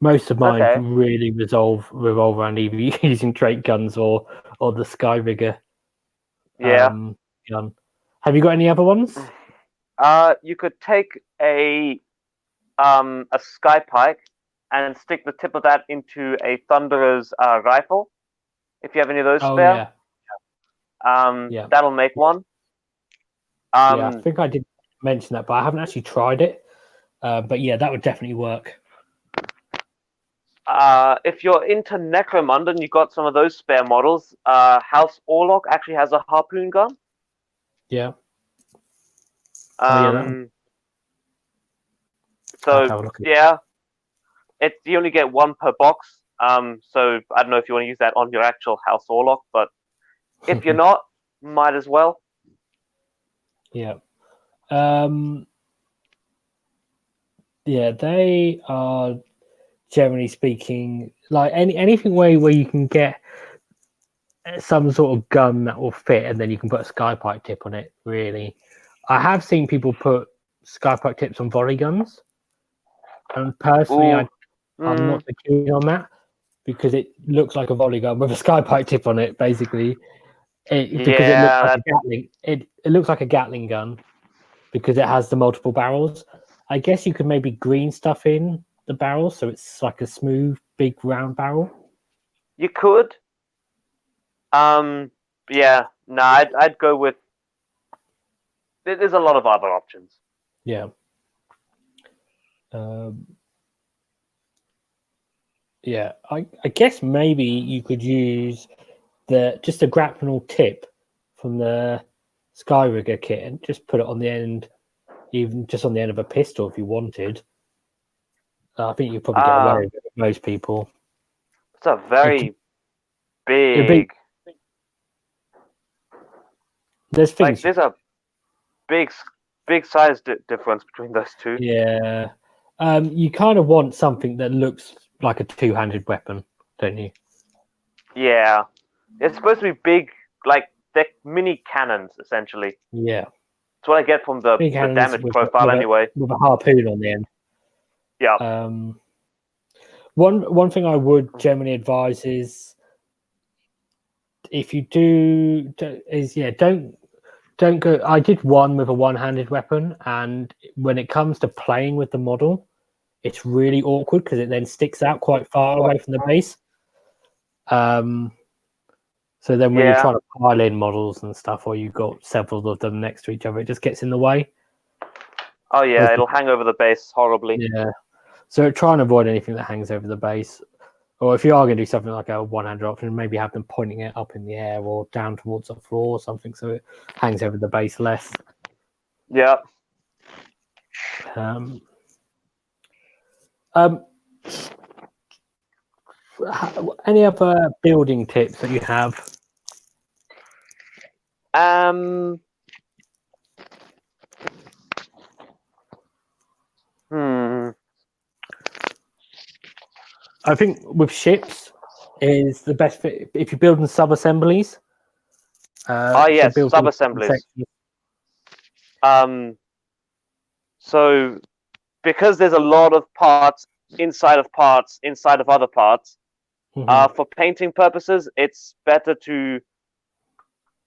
Most of mine really revolve around either using Drake guns or the Skyrigger gun. Have you got any other ones? You could take a skypike and stick the tip of that into a Thunderer's rifle. If you have any of those spare, that'll make one. I think I did mention that, but I haven't actually tried it. But yeah, that would definitely work. If you're into Necromunda and you've got some of those spare models, House Orlok actually has a harpoon gun. Yeah. So you only get one per box. So I don't know if you want to use that on your actual House Orlok, but if you're not, might as well. Yeah. They are, generally speaking, like anything where you can get some sort of gun that will fit, and then you can put a skypipe tip on it. Really, I have seen people put skypipe tips on volley guns, and personally, I'm not so keen on that because it looks like a volley gun with a skypipe tip on it. Basically, it looks like a Gatling. It looks like a Gatling gun because it has the multiple barrels. I guess you could maybe green stuff in the barrel so it's like a smooth, big, round barrel. You could. I'd go with. There's a lot of other options. Yeah. I guess maybe you could use just a grapnel tip from the Skyrigger kit and just put it on the end, even just on the end of a pistol if you wanted. I think you'd probably get away with it with most people. It's a very big. There's things. There's a big size difference between those two. Yeah. You kind of want something that looks like a two-handed weapon, don't you? Yeah. It's supposed to be big, like they're mini cannons, essentially. Yeah. That's what I get from the damage profile, anyway. With a harpoon on the end. Yeah. One thing I would generally advise is if you don't go. I did one with a one-handed weapon, and when it comes to playing with the model, it's really awkward because it then sticks out quite far away from the base. So then when you're trying to pile in models and stuff, or you've got several of them next to each other, it just gets in the way. Oh yeah, it'll hang over the base horribly. Yeah. So try and avoid anything that hangs over the base. Or if you are going to do something like a one-handed option, maybe have them pointing it up in the air or down towards the floor or something, so it hangs over the base less. Yeah. Any other building tips that you have? I think with ships is the best fit if you're building sub-assemblies. Yes, sub-assemblies. So because there's a lot of parts inside of other parts, for painting purposes, it's better to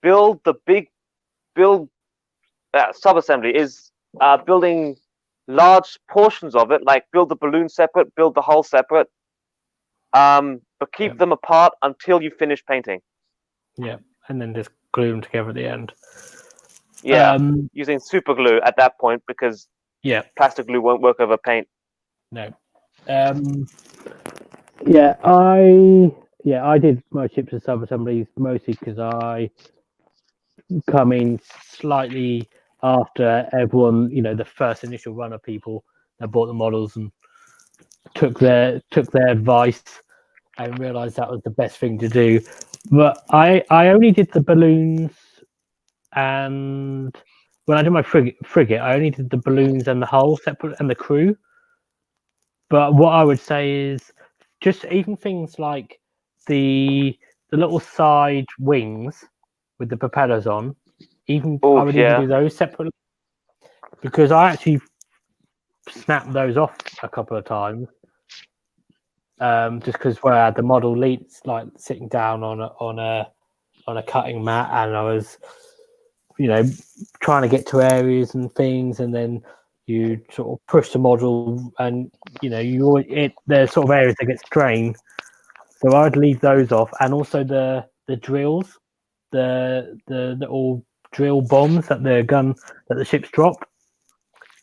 build sub-assembly is building large portions of it, like build the balloon separate, build the hull separate, but keep them apart until you finish painting. Yeah, and then just glue them together at the end. Yeah, using super glue at that point because plastic glue won't work over paint. No. I did my ships and sub-assemblies mostly because I come in slightly after everyone, the first initial run of people that bought the models and took their advice and realised that was the best thing to do. But I only did the balloons, and when I did my frigate, I only did the balloons and the hull separate and the crew. But what I would say is just even things like the little side wings with the propellers on, I would even do those separately because I actually snapped those off a couple of times. Just because where I had the model leads like sitting down on a cutting mat, and I was, trying to get to areas and things, and then you sort of push the model, and there's sort of areas that get strained. So I'd leave those off, and also the drills, the little drill bombs that the ships drop,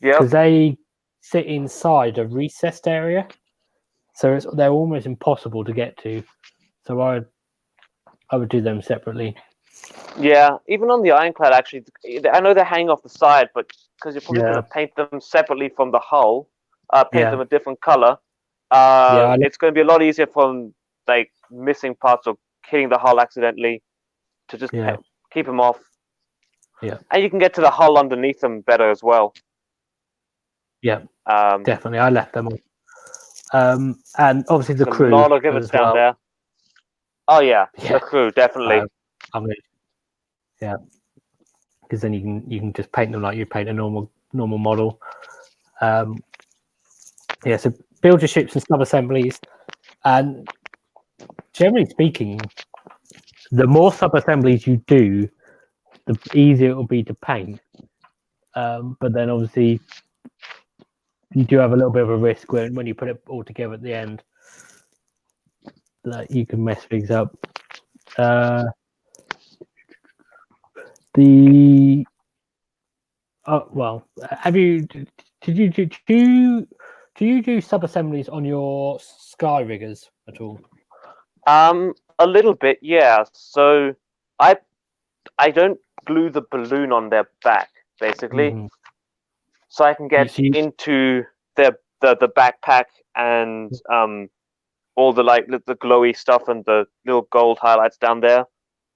because they sit inside a recessed area. So they're almost impossible to get to. So I would do them separately. Yeah, even on the Ironclad, actually, I know they're hanging off the side, but because you're probably going to paint them separately from the hull, paint them a different color, it's going to be a lot easier from like missing parts or hitting the hull accidentally to just keep them off. Yeah, and you can get to the hull underneath them better as well. Yeah, definitely. I left them on. And obviously the crew. A lot of gimmicks down there. Oh yeah, the crew definitely. Because then you can just paint them like you paint a normal model. So build your ships and sub-assemblies, and generally speaking, the more sub-assemblies you do, the easier it will be to paint. But then obviously you do have a little bit of a risk when you put it all together at the end that you can mess things up. Do you do sub-assemblies on your sky riggers at all? A little bit, yeah. So I don't glue the balloon on their back, basically. So I can get into the backpack and all the the glowy stuff and the little gold highlights down there.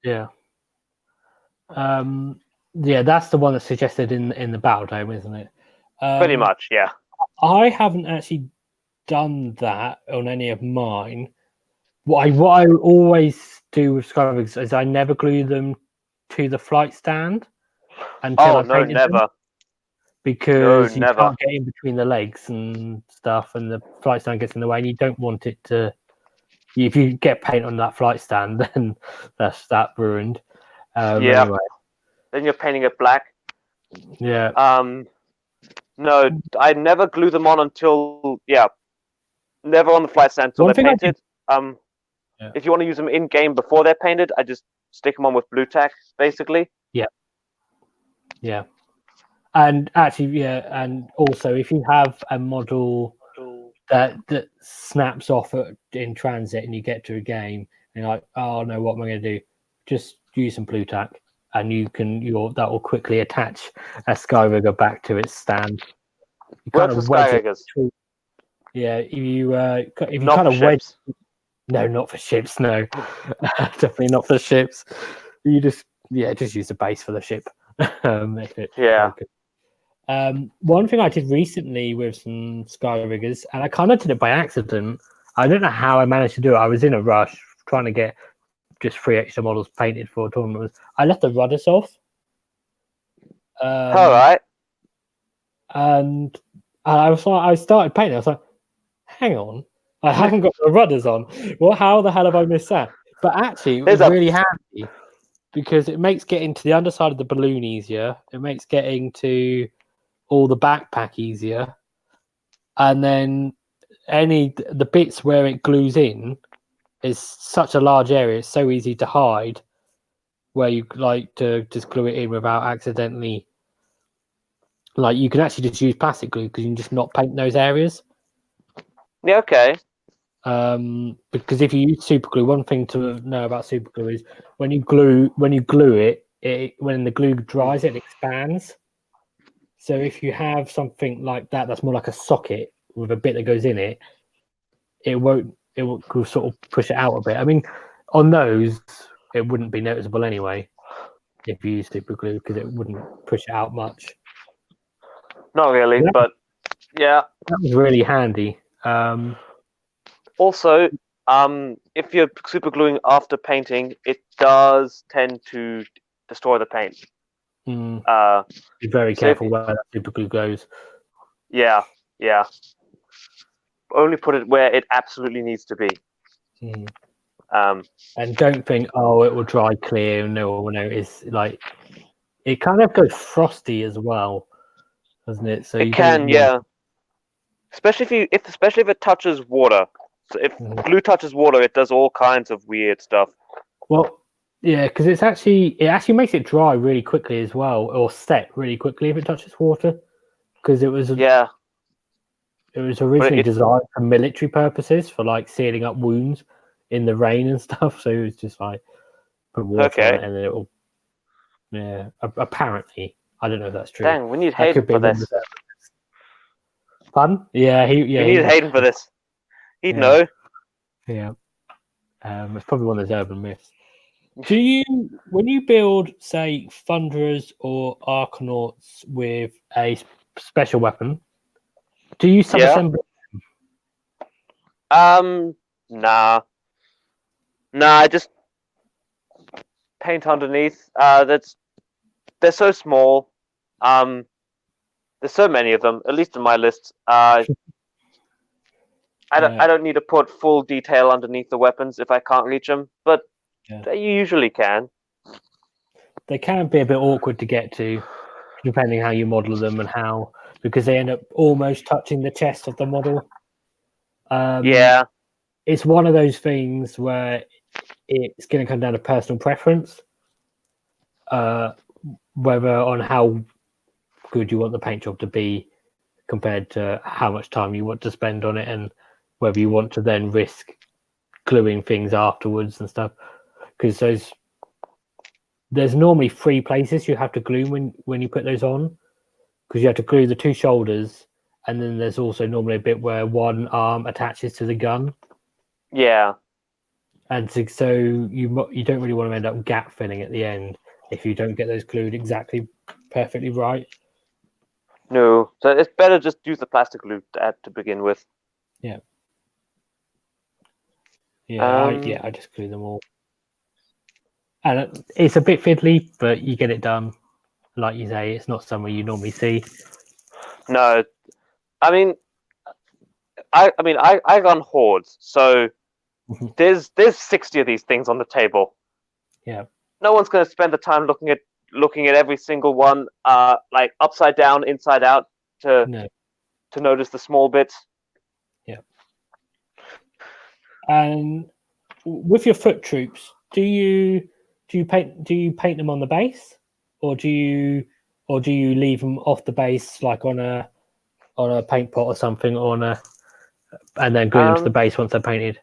Yeah. That's the one that's suggested in the battle dome, isn't it? Pretty much, yeah. I haven't actually done that on any of mine. What I always do with Skyrigs is I never glue them to the flight stand until I painted them. because you never. can't get in between the legs and stuff, and the flight stand gets in the way, and you don't want it to. If you get paint on that flight stand, then that's that ruined. Yeah. Anyway, Then you're painting it black. yeah. No, I never glue them on until never on the flight stand until One they're thing I painted. Yeah. If you want to use them in game before they're painted, I just stick them on with blue tack, basically. Yeah. And actually, and also if you have a model that snaps off in transit and you get to a game and you're like, oh no, what am I going to do? Just use some blue tack, and that will quickly attach a Skyrigger back to its stand. You Works for Skyriggers. Yeah, if you Not kind for of wedge. ships. No, not for ships. No, definitely not for ships. You just use the base for the ship. Yeah. One thing I did recently with some Skyriggers, and I kind of did it by accident. I don't know how I managed to do it. I was in a rush trying to get just 3 extra models painted for a tournament. I left the rudders off. All right. And I started painting. I was like, hang on, I haven't got the rudders on. Well, how the hell have I missed that? But actually, it was really handy because it makes getting to the underside of the balloon easier. It makes getting to all the backpack easier. And then the bits where it glues in is such a large area. It's so easy to hide where you like to just glue it in without accidentally. Like you can actually just use plastic glue because you can just not paint those areas. Yeah, okay. Because if you use super glue, one thing to know about super glue is when you glue it, when the glue dries, it expands. So if you have something like that's more like a socket with a bit that goes in it, it will sort of push it out a bit. I mean, on those, it wouldn't be noticeable anyway if you use super glue because it wouldn't push it out much. Not really, but yeah. That was really handy. Also, if you're super gluing after painting, it does tend to destroy the paint. Be very careful where that super glue goes. Yeah. Only put it where it absolutely needs to be. And don't think, oh, it will dry clear. No, it's like it kind of goes frosty as well, doesn't it? So it can, yeah. Especially if it touches water. So if glue touches water, it does all kinds of weird stuff. Well, yeah, because it actually makes it dry really quickly as well, or set really quickly if it touches water. Because it was originally designed for military purposes, for like sealing up wounds in the rain and stuff. So it was just like put water on it and then it will. Yeah, apparently, I don't know if that's true. Dang, we need Hayden for this. Pardon? Yeah, we need Hayden for this. He'd know. Yeah, it's probably one of those urban myths. Do you, when you build, say, Thunderers or Arcanauts with a special weapon, do you sub-assemble them? Nah. I just paint underneath. They're so small. There's so many of them, at least in my list. I don't need to put full detail underneath the weapons if I can't reach them, but you usually can. They can be a bit awkward to get to, depending how you model them and because they end up almost touching the chest of the model. It's one of those things where it's going to come down to personal preference, whether on how good you want the paint job to be compared to how much time you want to spend on it, and whether you want to then risk gluing things afterwards and stuff. Because there's normally 3 places you have to glue when you put those on, because you have to glue the 2 shoulders, and then there's also normally a bit where one arm attaches to the gun. Yeah. And so you don't really want to end up gap filling at the end if you don't get those glued exactly perfectly right. No, so it's better just use the plastic glue to begin with. Yeah. I just glue them all. And it's a bit fiddly, but you get it done. Like you say, it's not somewhere you normally see. No, I mean, I run hordes, so there's 60 of these things on the table. Yeah. No one's going to spend the time looking at every single one, like upside down, inside out, to notice the small bits. Yeah. And with your foot troops, do you paint them on the base, or do you leave them off the base, like on a paint pot or something, and then glue them to the base once they're painted?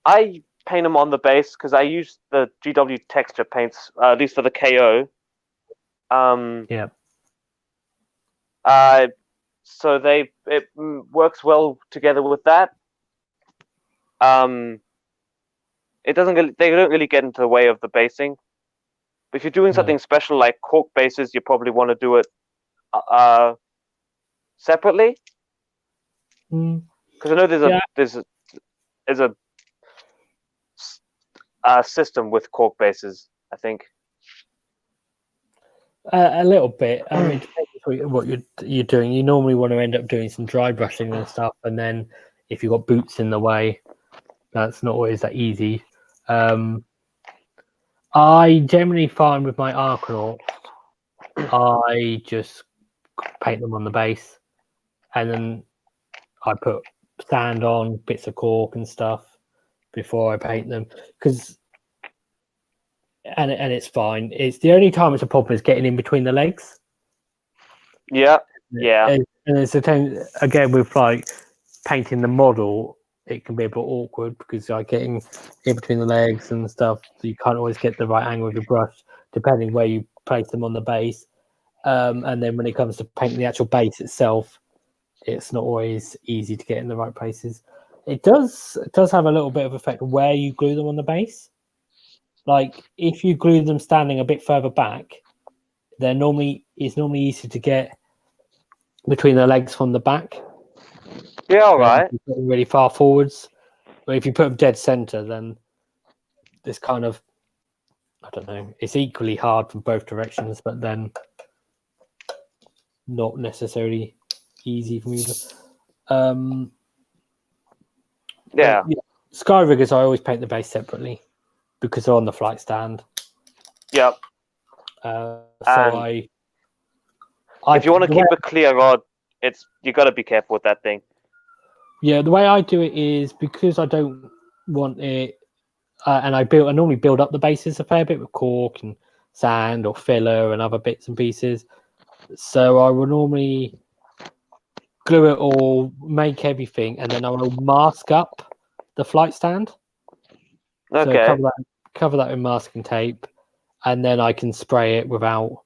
I paint them on the base because I use the GW texture paints, at least for the KO. Yeah. So it works well together with that. They don't really get into the way of the basing. But if you're doing something special like cork bases, you probably want to do it separately. Because I know there's a system with cork bases, I think. A little bit. I mean, depending what you're doing. You normally want to end up doing some dry brushing and stuff, and then if you've got boots in the way, that's not always that easy. I generally find with my Arcanauts, I just paint them on the base, and then I put sand on bits of cork and stuff before I paint them, and it's fine. It's the only time it's a problem is getting in between the legs. Yeah. And it's the time again with like painting the model, it can be a bit awkward because you're getting in between the legs and stuff. So you can't always get the right angle with your brush, depending where you place them on the base. And then when it comes to painting the actual base itself, it's not always easy to get in the right places. It does have a little bit of effect where you glue them on the base. Like if you glue them standing a bit further back, it's normally easier to get between the legs from the back. Yeah, all right. Really far forwards. But if you put them dead center, then this kind of, I don't know, it's equally hard from both directions, but then not necessarily easy from either. Yeah. Sky riggers, I always paint the base separately because they're on the flight stand. Yep. If you want to keep a clear rod, you got to be careful with that thing. Yeah, the way I do it is because I don't want it, and I normally build up the bases a fair bit with cork and sand or filler and other bits and pieces. So I will normally glue it all, make everything, and then I will mask up the flight stand. Okay. So cover that with masking tape, and then I can spray it without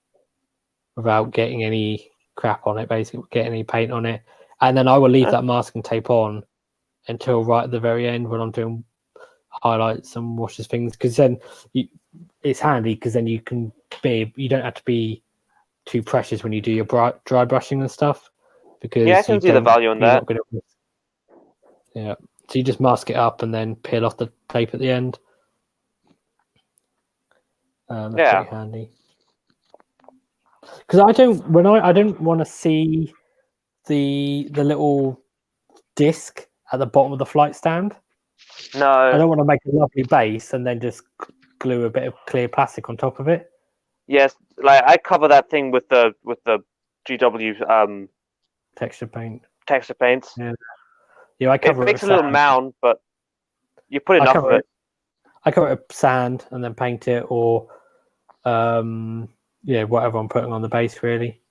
getting any crap on it, basically, getting any paint on it. And then I will leave that masking tape on until right at the very end when I'm doing highlights and washes things, because then it's handy because then you don't have to be too precious when you do your dry brushing and stuff. Because I can see the value in that. Yeah, so you just mask it up and then peel off the tape at the end. That's pretty handy. Because I don't want to see the little disc at the bottom of the flight stand. No, I don't want to make a lovely base and then just glue a bit of clear plastic on top of it. Yes, like I cover that thing with the GW texture paints. Yeah, I cover it makes a little mound, but you put enough of it. I cover it with sand and then paint it, or whatever I'm putting on the base, really.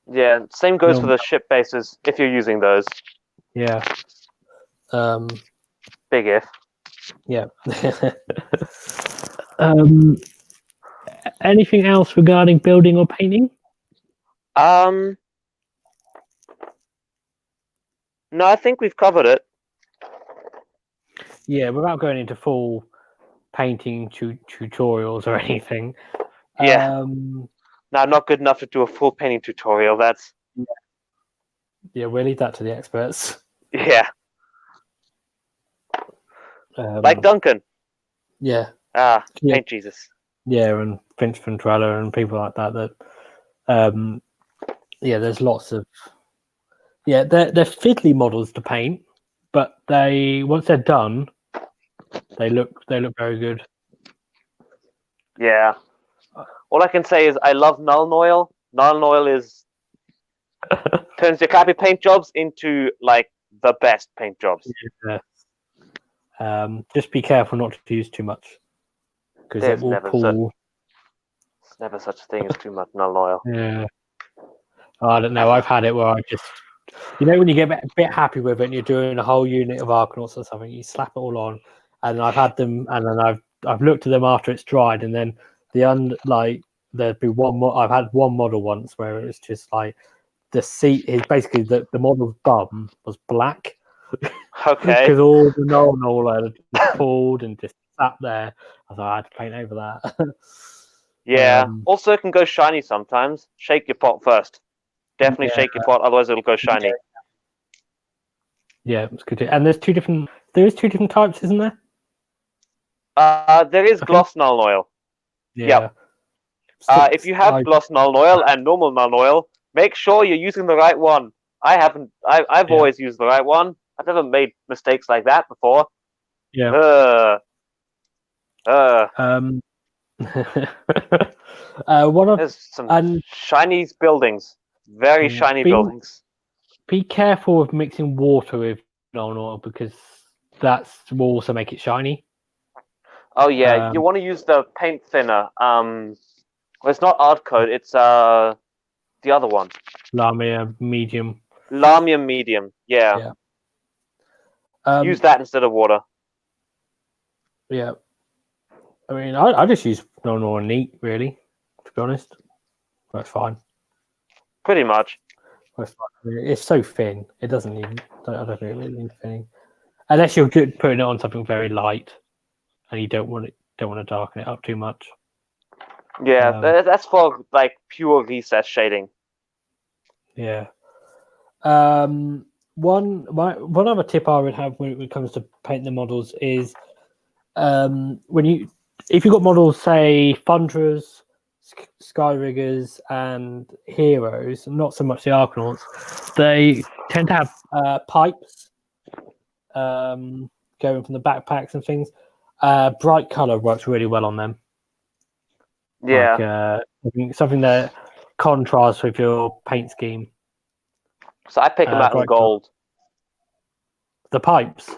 Yeah, same goes for the ship bases if you're using those. Yeah. Big if. Yeah. Anything else regarding building or painting? No, I think we've covered it. Yeah, without going into full painting tutorials or anything. Yeah. No, I'm not good enough to do a full painting tutorial. That's. Yeah, we'll leave that to the experts. Yeah. Like Duncan. Yeah. Paint Jesus. Yeah, and Finch Ventrella and people like that. There's lots of Yeah, they're fiddly models to paint, but once they're done, they look very good. Yeah. All I can say is I love Null Oil. Null Oil turns your crappy paint jobs into like the best paint jobs. Yeah. Just be careful not to use too much, because it There's will pull. There's never such a thing as too much Null Oil. Yeah. I don't know. I've had it where I just, when you get a bit happy with it, and you're doing a whole unit of Arkanauts or something, you slap it all on, and I've had them, and then I've looked at them after it's dried, and then there'd be one. I've had one model once where it was just like the seat is basically the model's bum was black. Okay. Because all the null had pulled and just sat there. I had to paint over that. Yeah. Also, it can go shiny sometimes. Shake your pot first. Definitely shake your pot, otherwise it'll go shiny. Yeah, it's good. And there's two different types, isn't there? There is gloss Null Oil. Yeah. Yep. If you have gloss Null Oil and normal Null Oil, make sure you're using the right one. I've always used the right one. I've never made mistakes like that before. Yeah. There's some shiny buildings. Very shiny buildings. Be careful of mixing water with Null Oil, because that will also make it shiny. Oh yeah, you want to use the paint thinner. Well, it's not Art Code. It's the other one. Lamia Medium. Lamia Medium. Yeah. Use that instead of water. Yeah. I mean, I just use Null Oil neat, really. To be honest, that's fine. Pretty much. It's so thin. It doesn't need. I don't really need thinning, unless you're good putting it on something very light, and you don't want to darken it up too much. Yeah, that's for like pure recess shading. Yeah. One other tip I would have when it comes to painting the models is if you've got models, say Thunderers, Skyriggers, and Heroes, not so much the Arkanauts, they tend to have pipes going from the backpacks and things. Bright color works really well on them. Yeah. Like, something that contrasts with your paint scheme. So I pick them out in gold. The pipes?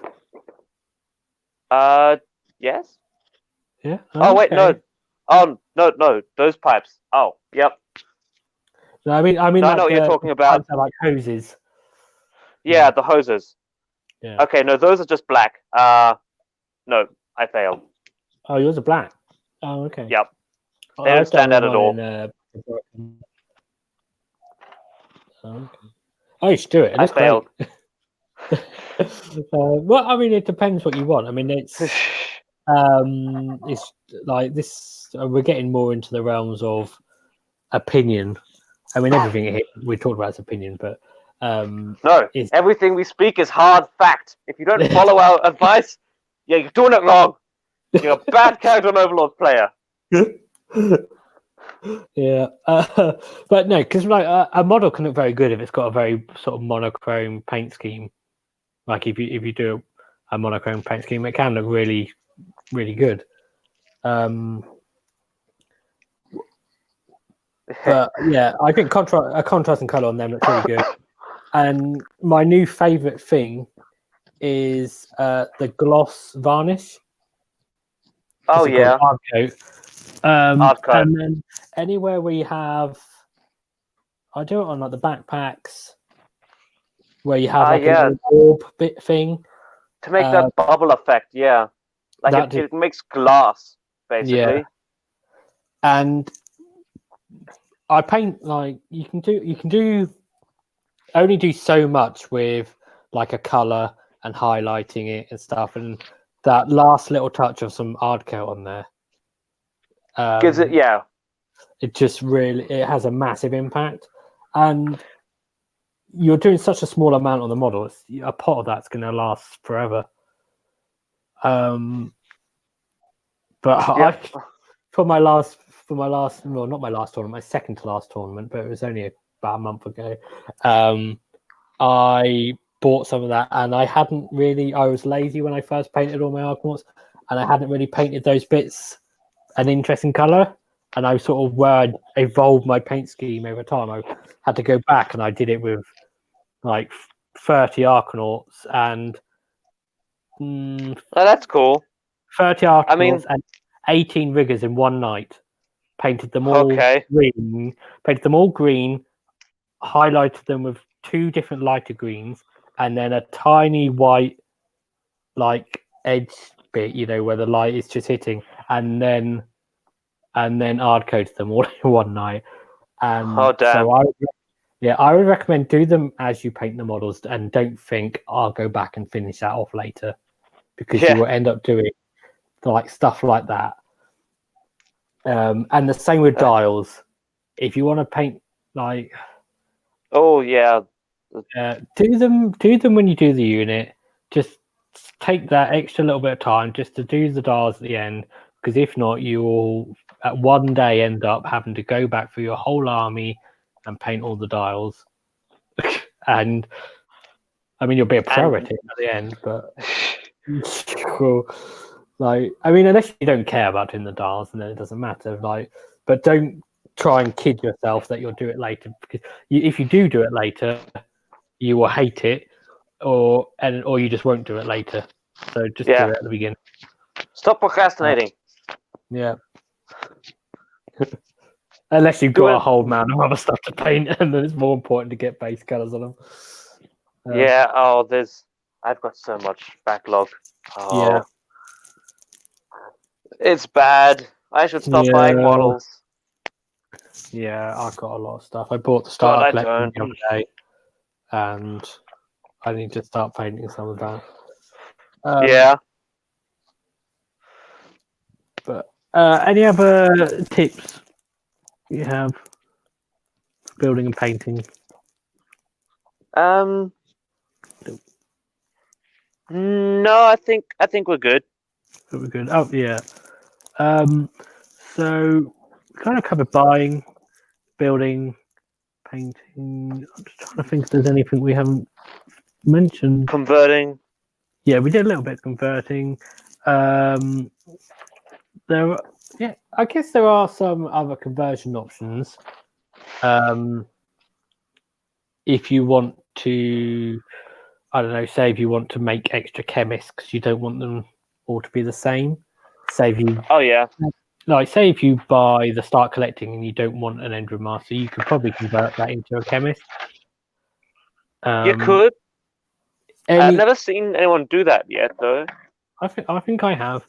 Yes. Yeah. Oh wait, no. Oh no, those pipes. Oh, yep. No, I mean. No, I know what you're talking about. Are like hoses. Yeah, the hoses. Yeah. Okay, no, those are just black. No, I failed. Oh, yours are black. Oh, okay. Yep. They don't stand out at all. Okay. Oh, you should do it. I failed. Well, I mean, it depends what you want. I mean, it's like this. We're getting more into the realms of opinion. I mean, everything we talked about is opinion, but no, everything we speak is hard fact. If you don't follow our advice, you're doing it wrong. You're a bad Kharadron Overlords player. Yeah, but no, because like a model can look very good if it's got a very sort of monochrome paint scheme. Like if you do a monochrome paint scheme, it can look really, really good. But yeah, I think a contrasting color on them looks really good. And my new favorite thing is the gloss varnish. Oh yeah, hard coat. Hard coat. And then anywhere we have, I do it on like the backpacks where you have like a orb bit thing to make that bubble effect. Yeah, like it makes glass basically. Yeah. And I paint like you can only do so much with like a color and highlighting it and stuff, and that last little touch of some hard coat on there gives it. Yeah, it just it has a massive impact, and you're doing such a small amount on the model. A pot of that's going to last forever. But for my last, well, not my last tournament, my second to last tournament, but it was only about a month ago. I bought some of that, and I was lazy when I first painted all my Argonauts, and I hadn't really painted those bits an interesting color. And I sort of where I evolved my paint scheme over time. I had to go back, and I did it with like 30 Argonauts and Oh, that's cool. 30 Argonauts I mean, and 18 riggers in one night. Painted them all green. Painted them all green. Highlighted them with 2 different lighter greens, and then a tiny white like edge bit, where the light is just hitting, and then hard coated them all in one night. And oh damn. so I would recommend do them as you paint the models, and don't think I'll go back and finish that off later, because you will end up doing like stuff like that. And the same with dials. If you want to paint like, oh yeah, do them when you do the unit. Just take that extra little bit of time just to do the dials at the end, because if not, you will at one day end up having to go back for your whole army and paint all the dials. And I mean, you'll be a pro at it at the end, but unless you don't care about doing the dials, and then it doesn't matter. But don't try and kid yourself that you'll do it later, because if you do it later, you will hate it, or you just won't do it later. So just do it at the beginning. Stop procrastinating. Yeah. Unless you've got a whole amount of other stuff to paint, and then it's more important to get base colors on them. I've got so much backlog. Oh, yeah. It's bad. I should stop buying models. Yeah, I've got a lot of stuff. I bought the starter collection the other day, and I need to start painting some of that. But any other tips you have for building and painting? No, I think we're good. We're good. Oh yeah. So we kind of covered buying, building, painting. I'm just trying to think if there's anything we haven't mentioned. Converting. Yeah, we did a little bit of converting. I guess there are some other conversion options. If you want to, I don't know, say if you want to make extra chemists because you don't want them all to be the same. Say if you, say if you buy the Start Collecting and you don't want an Endrin Master, you could probably convert that into a chemist. You could. I've never seen anyone do that yet, though. I think I have.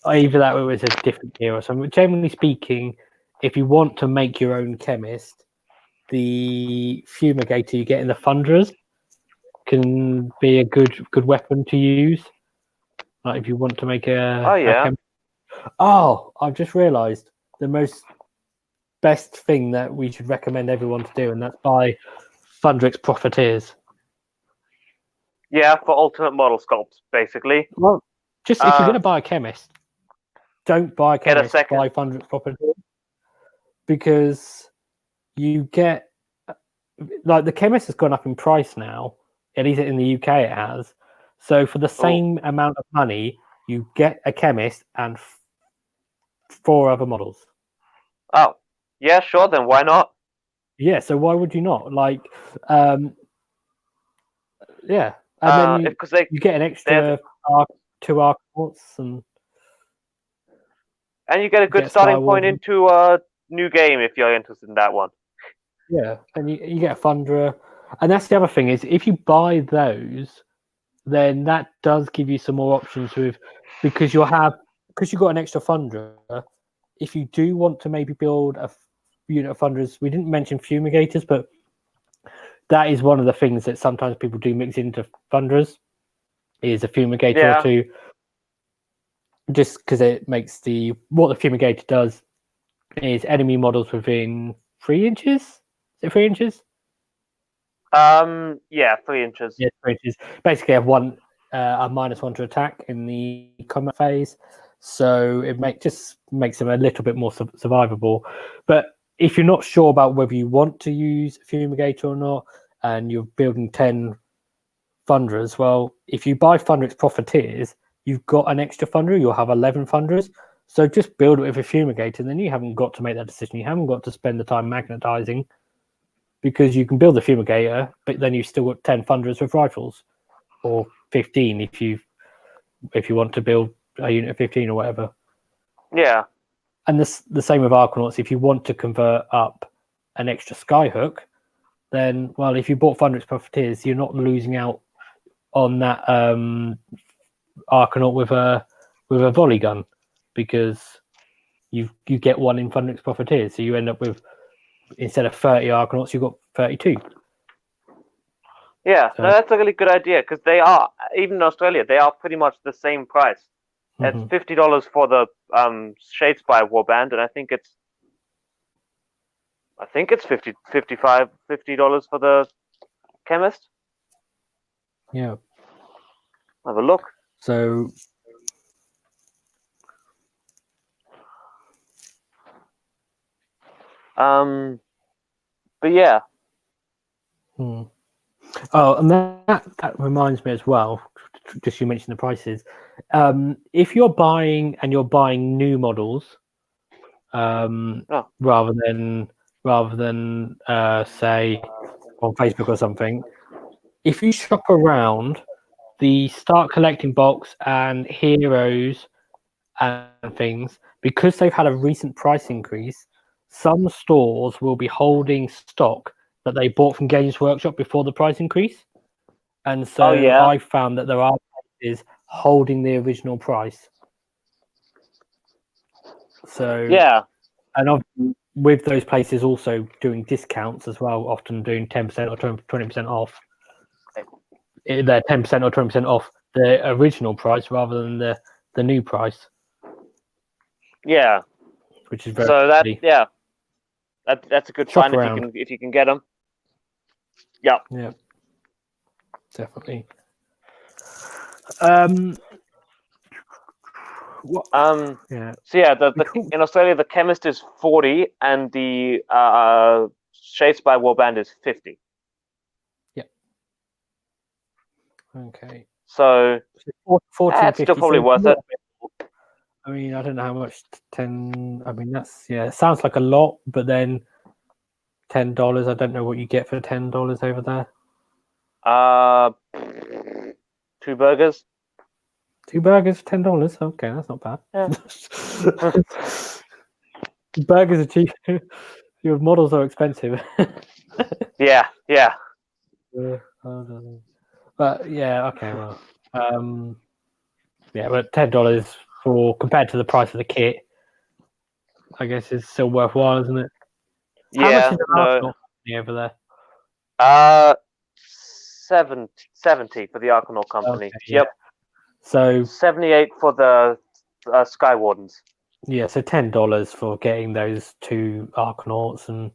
Either that or it was a different year or something. Generally speaking, if you want to make your own chemist, the fumigator you get in the Thunderers can be a good weapon to use. Like if you want to make a I've just realised the best thing that we should recommend everyone to do, and that's buy Thunderix Profiteers. Yeah, for alternate model sculpts, basically. Well, just if you're going to buy a chemist, don't buy a chemist, buy Thunderix Profiteers. Because you get, like, the chemist has gone up in price now. At least in the UK it has. So for the same amount of money, you get a chemist and 4 other models. Oh, yeah, sure, then why not? Yeah, so why would you not? Like, yeah. And then you get an extra 2 Archports, and you get a good starting point into a new game if you're interested in that one. Yeah, and you get a Thunderer. And that's the other thing, is if you buy those, then that does give you some more options because you've got an extra Thunderer. If you do want to maybe build a unit of Thunderers, we didn't mention Fumigators, but that is one of the things that sometimes people do mix into Thunderers, is a Fumigator or 2. Just because it makes what the Fumigator does is enemy models within 3 inches. Is it 3 inches? Yeah, 3 inches. Yeah, 3 inches. Basically, have a -1 to attack in the combat phase, so it makes them a little bit more survivable. But if you're not sure about whether you want to use Fumigator or not, and you're building 10 Thunderers, well, if you buy Thunderous Profiteers, you've got an extra Thunderer, you'll have 11 Thunderers. So just build it with a Fumigator, and then you haven't got to make that decision. You haven't got to spend the time magnetizing, because you can build the Fumigator, but then you've still got 10 Thunderers with rifles, or 15 if you want to build a unit of 15 or whatever. Yeah. And the same with Arcanauts. If you want to convert up an extra Skyhook, then, well, if you bought Thunderous Profiteers, you're not losing out on that Arcanaut with a volley gun, because you get one in Thunderous Profiteers, so you end up with, instead of 30 Arcanauts, you've got 32. Yeah, So, no, that's a really good idea, because they are, even in Australia, they are pretty much the same price. It's $50 for the Shadespire Warband, and I think it's $50 for the Chemist. yeah. Have a look. So but yeah. Oh, and that reminds me as well. Just you mentioned the prices. If you're buying new models, rather than say on Facebook or something, if you shop around the Start Collecting box and Heroes and things, because they've had a recent price increase, some stores will be holding stock that they bought from Games Workshop before the price increase. And so I found that there are places holding the original price. So and with those places also doing discounts as well, often doing 10% or 20% off. They're 10% or 20% off the original price rather than the new price. Yeah, which is very that's a good Shop find around. if you can get them. Yeah, definitely. So in Australia the Chemist is 40 and the Shadespire Warband is 50. Yeah. Okay. So 40 that's still probably worth it. I mean, I don't know how much 10. I mean, that's it sounds like a lot, but then $10. I don't know what you get for $10 over there. 2 burgers. 2 burgers for $10. Okay, that's not bad. Yeah. Burgers are cheap. Your models are expensive. Yeah. But yeah, okay, well, but $10 compared to the price of the kit, I guess is still worthwhile, isn't it? How much is an Arcanauts company over there? 70 for the Arcanaut company. Okay, yeah. Yep. So 78 for the Sky Wardens. Yeah, so $10 for getting those 2 Arcanauts and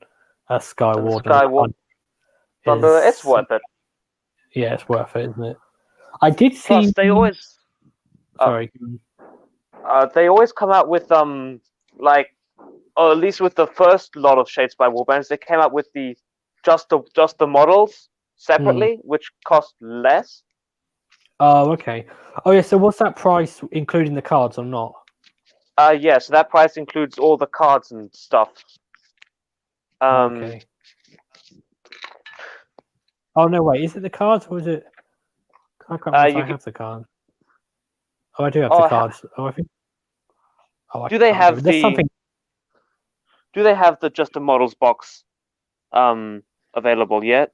a Sky Warden. Thunder, it's worth it. Yeah, it's worth it, isn't it? I did see. Plus, they always. Sorry. They always come out with or at least with the first lot of Shadespire Warbands, they came out with just the models separately, which cost less. Oh, okay. Oh, yeah. So what's that price, including the cards or not? Yeah. So that price includes all the cards and stuff. Okay. Oh no! Wait, is it the cards or is it? I can't remember if I have the cards. Oh, I do have the cards. I think. Oh, do they have something? Do they have the just the models box available yet?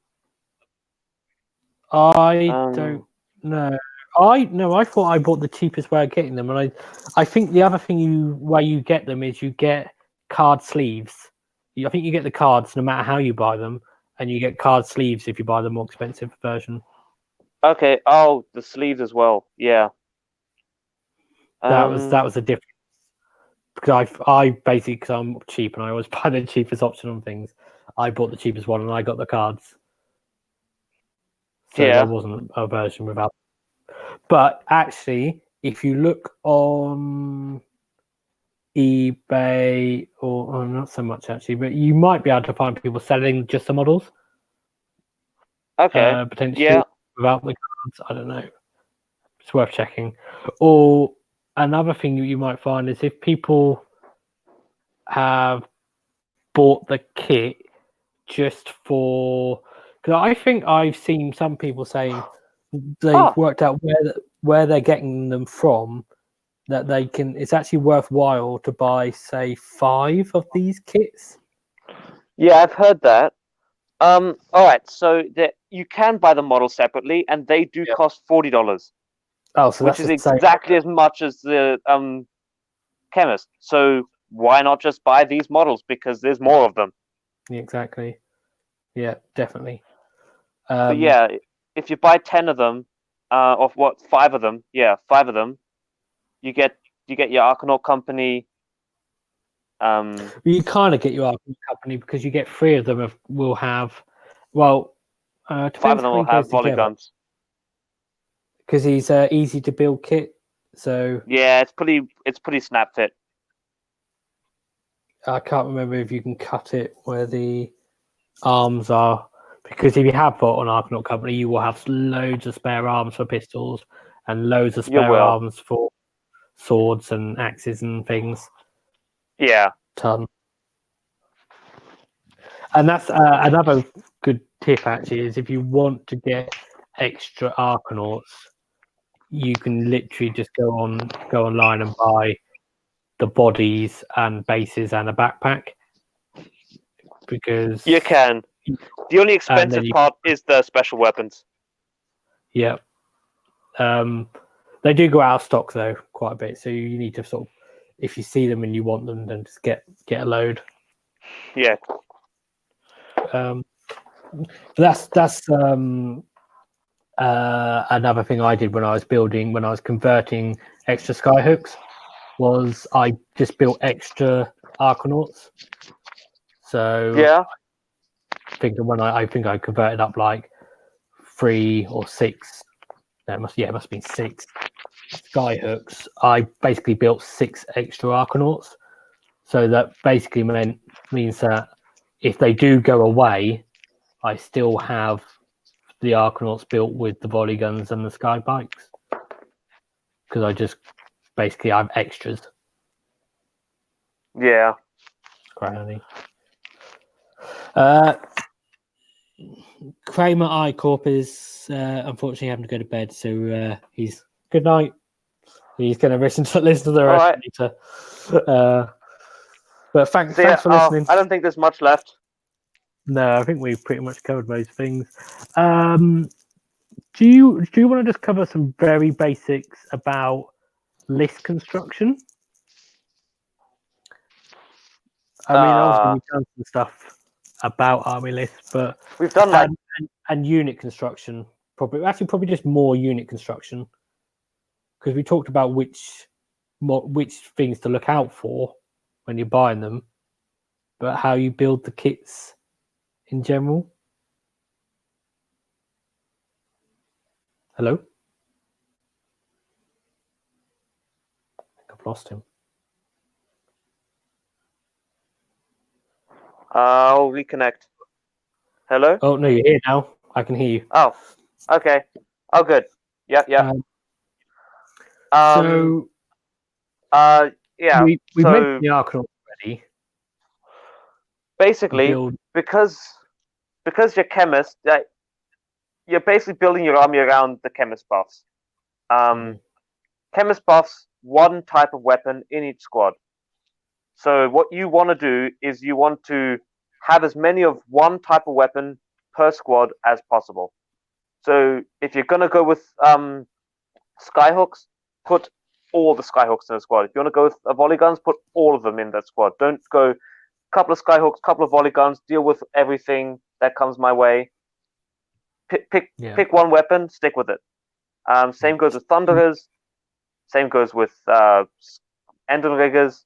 I don't know. I thought I bought the cheapest way of getting them, and I think the other thing where you get them is you get card sleeves. I think you get the cards no matter how you buy them, and you get card sleeves if you buy the more expensive version. Okay. Oh, the sleeves as well. Yeah. That was the difference. Because I basically, because I'm cheap and I always buy the cheapest option on things, I bought the cheapest one and I got the cards. So there wasn't a version without. But actually, if you look on eBay, or not so much actually, but you might be able to find people selling just the models. Okay. potentially Yeah. without the cards. I don't know. It's worth checking. Or another thing you might find is if people have bought the kit just for, because I think I've seen some people saying they've worked out where they're getting them from, that they can, it's actually worthwhile to buy, say, 5 of these kits. Yeah, I've heard that. All right, so you can buy the models separately, and they do cost $40, Oh, so which that's is the same. exactly as much as the chemist. So why not just buy these models, because there's more of them? Exactly. Yeah, definitely. But yeah, if you buy 10 of them, of what 5 of them? Yeah, 5 of them. You get your Archanaut company. You kind of get your Arkham company because you get 3 of them will have, well, 5 depends of them how will he goes have volley together, guns. because he's easy to build kit. So Yeah, it's pretty snap fit. I can't remember if you can cut it where the arms are, because if you have bought an Archanaut company, you will have loads of spare arms for pistols and loads of You spare will. arms for swords and axes and things. Yeah. Ton. And that's another good tip, actually, is if you want to get extra Arkanauts, you can literally just go online and buy the bodies and bases and a backpack, because You can. The only expensive you, part is the special weapons. yeah, they do go out of stock though quite a bit, so you need to sort of, if you see them and you want them, then just get a load. Yeah. That's another thing I did when I was converting extra skyhooks, was I just built extra Arkanauts. So Yeah. I think I converted up like 3 or 6. It must have been 6 skyhooks. I basically built 6 extra Arkanauts. So that basically means that if they do go away, I still have the Arkanauts built with the volley guns and the sky bikes, because I just basically have extras. Yeah. It's quite handy. Kramer I Corp is unfortunately having to go to bed, so he's good night. He's going to listen to the rest later. But thanks for listening. I don't think there's much left. No, I think we've pretty much covered most things. Do you want to just cover some very basics about list construction? I mean, obviously we've done some stuff about army lists, but we've done and unit construction. Probably just more unit construction, because we talked about which things to look out for when you're buying them, but how you build the kits in general. Hello? I think I've lost him. I'll reconnect. Hello? Oh, no, you're here now. I can hear you. Oh, okay. Oh, good. Yep. Yeah. We mentioned the Archanaut already. Basically, because you're chemist, you're basically building your army around the chemist buffs. Chemist buffs 1 type of weapon in each squad. So what you want to do is you want to have as many of 1 type of weapon per squad as possible. So if you're gonna go with skyhooks, put all the skyhooks in the squad. If you want to go with volley guns, put all of them in that squad. Don't go couple of skyhooks, couple of volley guns, deal with everything that comes my way. Pick 1 weapon, stick with it. Same goes with Thunderers. Same goes with Endenriggers.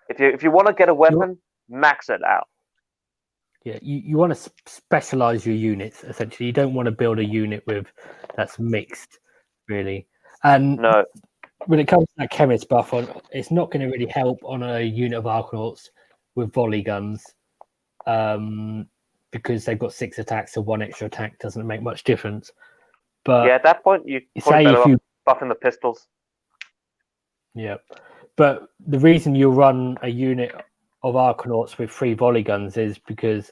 If you want to get a weapon, max it out. Yeah, you want to specialize your units, essentially. You don't want to build a unit that's mixed, really. And no, when it comes to that chemist buff, it's not going to really help on a unit of Arkanauts with volley guns, because they've got 6 attacks, so 1 extra attack doesn't make much difference. But yeah, at that point, you say probably if better you off buffing the pistols. Yeah, but the reason you run a unit of Arcanauts with 3 volley guns is because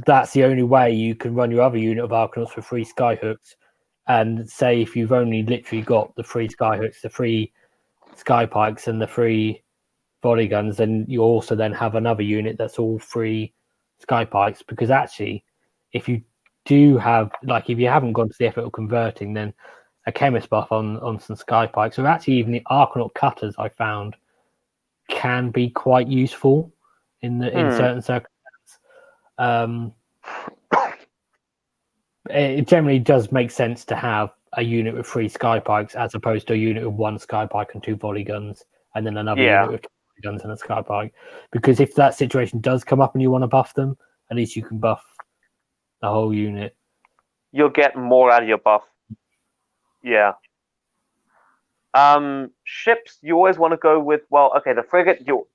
that's the only way you can run your other unit of Arcanauts with 3 skyhooks. And say if you've only literally got the 3 skyhooks, the 3 sky pikes, and the 3 volley guns, then you also then have another unit that's all 3 sky pikes. Because actually, if you do have, like, if you haven't gone to the effort of converting, then a chemist buff on some sky pikes, or actually even the Arcanaut cutters, I found can be quite useful in certain circumstances. It generally does make sense to have a unit with 3 sky pikes as opposed to a unit with 1 sky pike and 2 volley guns, and then another unit with 2 volley guns and a sky pike. Because if that situation does come up and you want to buff them, at least you can buff the whole unit. You'll get more out of your buff. Yeah. Ships, you always want to go with, well, okay, the frigate, you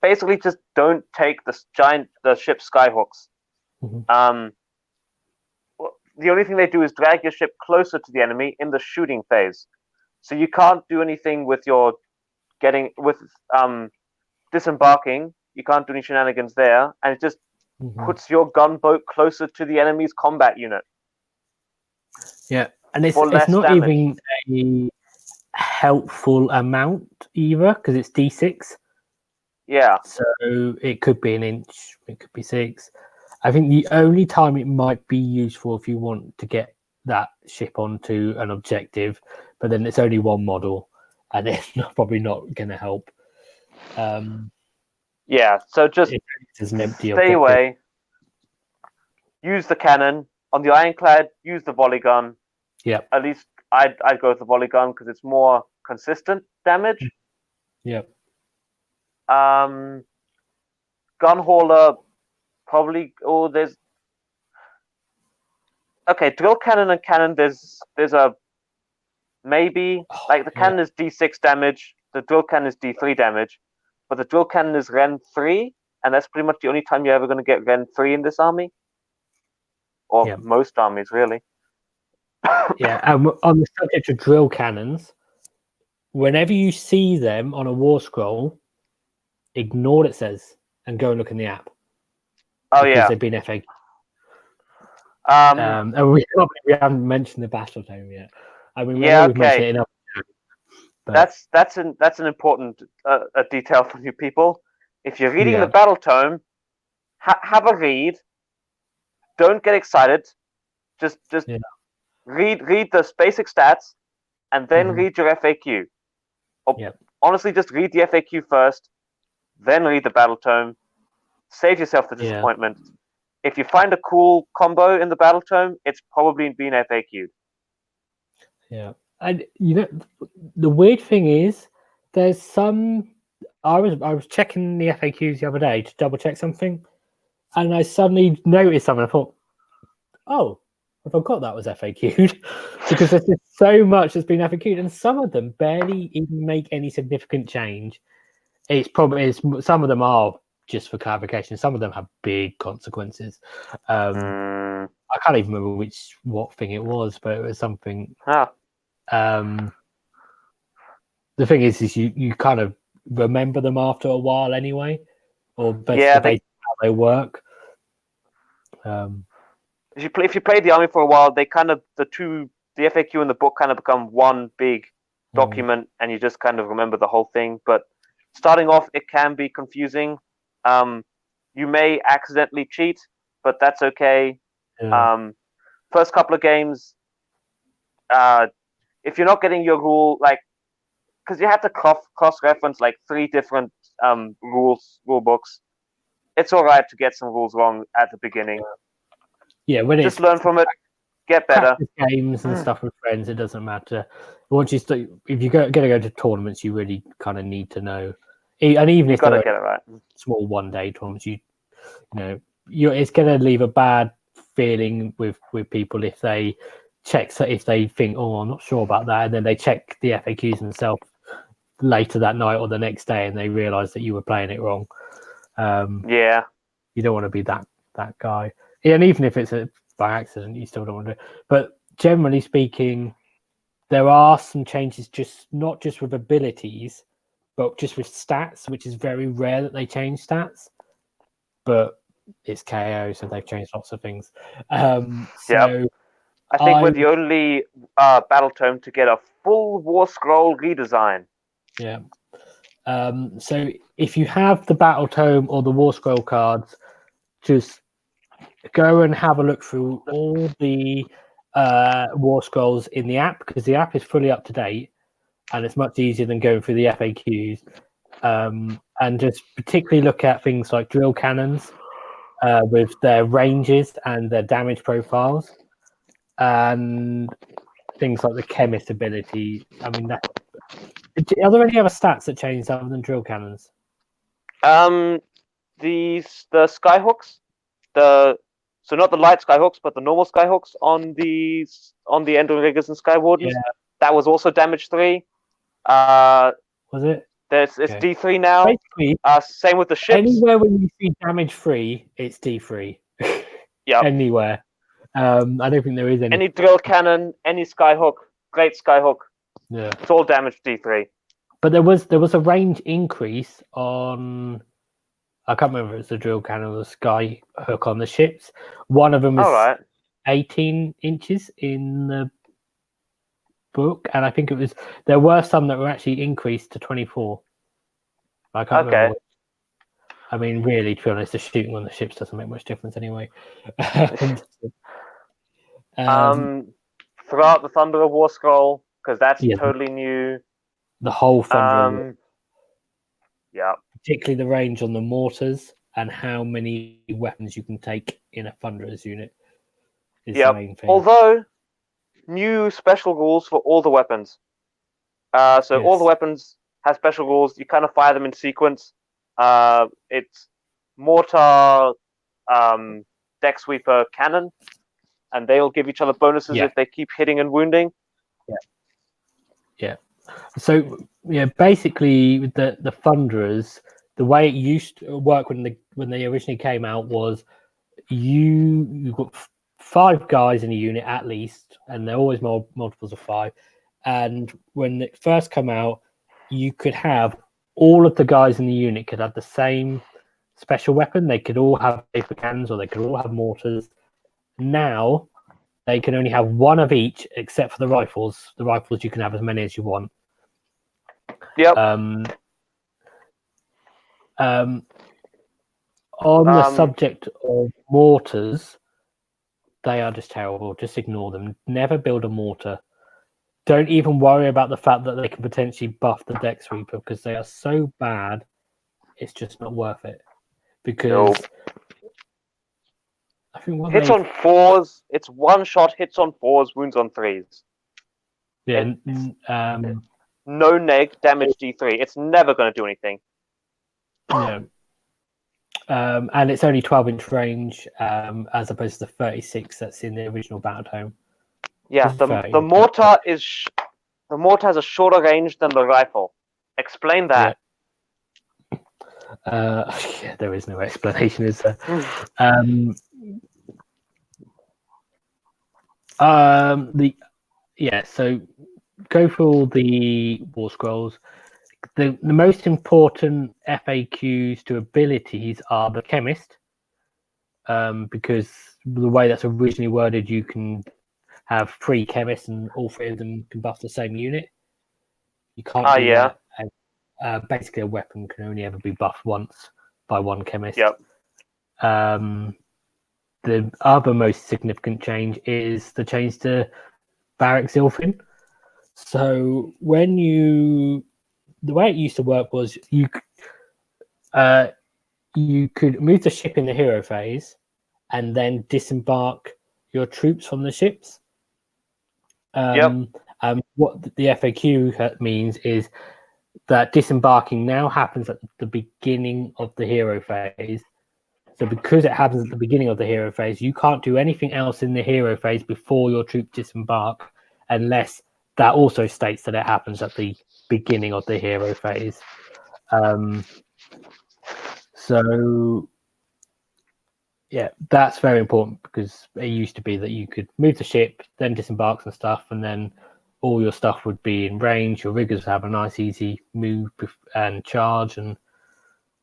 basically just don't take the ship skyhooks. Mm-hmm. The only thing they do is drag your ship closer to the enemy in the shooting phase. So you can't do anything with your disembarking. You can't do any shenanigans there, and it just puts your gunboat closer to the enemy's combat unit. Yeah, and it's not damage. even a helpful amount either, because it's D6. Yeah. So it could be 1 inch, it could be 6. I think the only time it might be useful if you want to get that ship onto an objective, but then it's only 1 model, and it's probably not going to help. Yeah, so just stay away. Use the cannon. On the Ironclad, use the volley gun. Yeah. At least I'd go with the volley gun because it's more consistent damage. Yeah. Gun hauler, probably. Oh, there's. Okay, drill cannon and cannon. There's a maybe like the cannon is D6 damage. The drill cannon is D3 damage, but the drill cannon is Ren 3, and that's pretty much the only time you're ever going to get Ren 3 in this army, or most armies really. Yeah, and on the subject of drill cannons, whenever you see them on a war scroll, ignore what it says and go and look in the app. Oh, because they've been FAQ. And we haven't mentioned the battle tome yet. I mean, we've mentioned it enough. That's an important detail for you people. If you're reading the battle tome, have a read. Don't get excited. Just read the basic stats, and then read your FAQ. Honestly, just read the FAQ first, then read the battle tome. Save yourself the disappointment. If you find a cool combo in the battle tome, it's probably been FAQ'd. Yeah, and the weird thing is, there's some. I was checking the FAQs the other day to double check something, and I suddenly noticed something. I thought, oh, I forgot that was FAQ'd because there's just so much that's been FAQ'd, and some of them barely even make any significant change. Some of them are just for clarification. Some of them have big consequences. I can't even remember what thing it was, but it was something. The thing is you kind of remember them after a while anyway, or basically how they work. If you play the army for a while, they kind of the FAQ and the book kind of become one big document, and you just kind of remember the whole thing. But starting off, it can be confusing. You may accidentally cheat, but that's okay. First couple of games, if you're not getting your rule, like, because you have to cross-reference like 3 different rule books, it's all right to get some rules wrong at the beginning. Yeah, when just learn from it, get better. Games and stuff with friends, it doesn't matter. Once you start, if you're going to go to tournaments, you really kind of need to know. And even if they're get it right. Small one-day tournaments, it's going to leave a bad feeling with people if they think, oh, I'm not sure about that, and then they check the FAQs themselves later that night or the next day, and they realise that you were playing it wrong. You don't want to be that guy. And even if it's by accident, you still don't want to do it. But generally speaking, there are some changes, not just with abilities, but just with stats, which is very rare that they change stats. But it's KO, so they've changed lots of things. So I think we're the only battle tome to get a full War Scroll redesign. Yeah. So if you have the battle tome or the War Scroll cards, just go and have a look through all the War Scrolls in the app, because the app is fully up to date and it's much easier than going through the FAQs. And just particularly look at things like drill cannons with their ranges and their damage profiles, and things like the chemist ability. I mean, are there any other stats that change other than drill cannons? The skyhooks, so not the light skyhooks, but the normal skyhooks on the Endrinriggers and Skywardens. Yeah. That was also damage 3. Was it? It's Okay. D3 now. Basically, same with the ships. Anywhere when you see damage 3, it's D3. Yeah. Anywhere. I don't think there is any. Any drill cannon, any skyhook, great skyhook. Yeah. It's all damage D3. But there was a range increase on. I can't remember if it's the drill cannon or the sky hook on the ships. One of them was 18 inches in the book, and I think there were some that were actually increased to 24. I can't remember. I mean, really, to be honest, the shooting on the ships doesn't make much difference anyway. Throughout the Thunderer War Scroll, because that's totally new. The whole Thunderer. Yeah. Particularly the range on the mortars and how many weapons you can take in a Thunderer's unit is the main thing. Although, new special rules for all the weapons. All the weapons have special rules. You kind of fire them in sequence. It's mortar, deck sweeper, cannon, and they'll give each other bonuses if they keep hitting and wounding. Yeah. So basically with the Thunderers, the way it used to work when they originally came out was you got 5 guys in a unit at least, and they're always multiples of 5. And when it first came out, you could have all of the guys in the unit could have the same special weapon. They could all have paper cannons, or they could all have mortars. Now they can only have one of each, except for the rifles. The rifles you can have as many as you want. Yep. On the subject of mortars, they are just terrible. Just ignore them. Never build a mortar. Don't even worry about the fact that they can potentially buff the deck sweeper, because they are so bad. It's just not worth it. Because I think hits on 4s. It's one shot. Hits on 4s. Wounds on 3s. Yeah. No neg, damage D3. It's never going to do anything. Yeah. And it's only 12-inch range, as opposed to the 36 that's in the original battle tome. Yeah, the mortar has a shorter range than the rifle. Explain that. Yeah, there is no explanation, is there? So go for all the War Scrolls. The most important FAQs to abilities are the chemist, because the way that's originally worded, you can have 3 chemists and all 3 of them can buff the same unit. You can't do that. And, basically, a weapon can only ever be buffed once by one chemist. Yep. The other most significant change is the change to Barrack Zilfin. So the way it used to work was you could move the ship in the hero phase and then disembark your troops from the ships. What the FAQ means is that disembarking now happens at the beginning of the hero phase. So because it happens at the beginning of the hero phase, you can't do anything else in the hero phase before your troops disembark, unless that also states that it happens at the beginning of the hero phase. So Yeah, that's very important because it used to be that you could move the ship, then disembark and stuff, and then all your stuff would be in range. Your riggers would have a nice, easy move and charge, and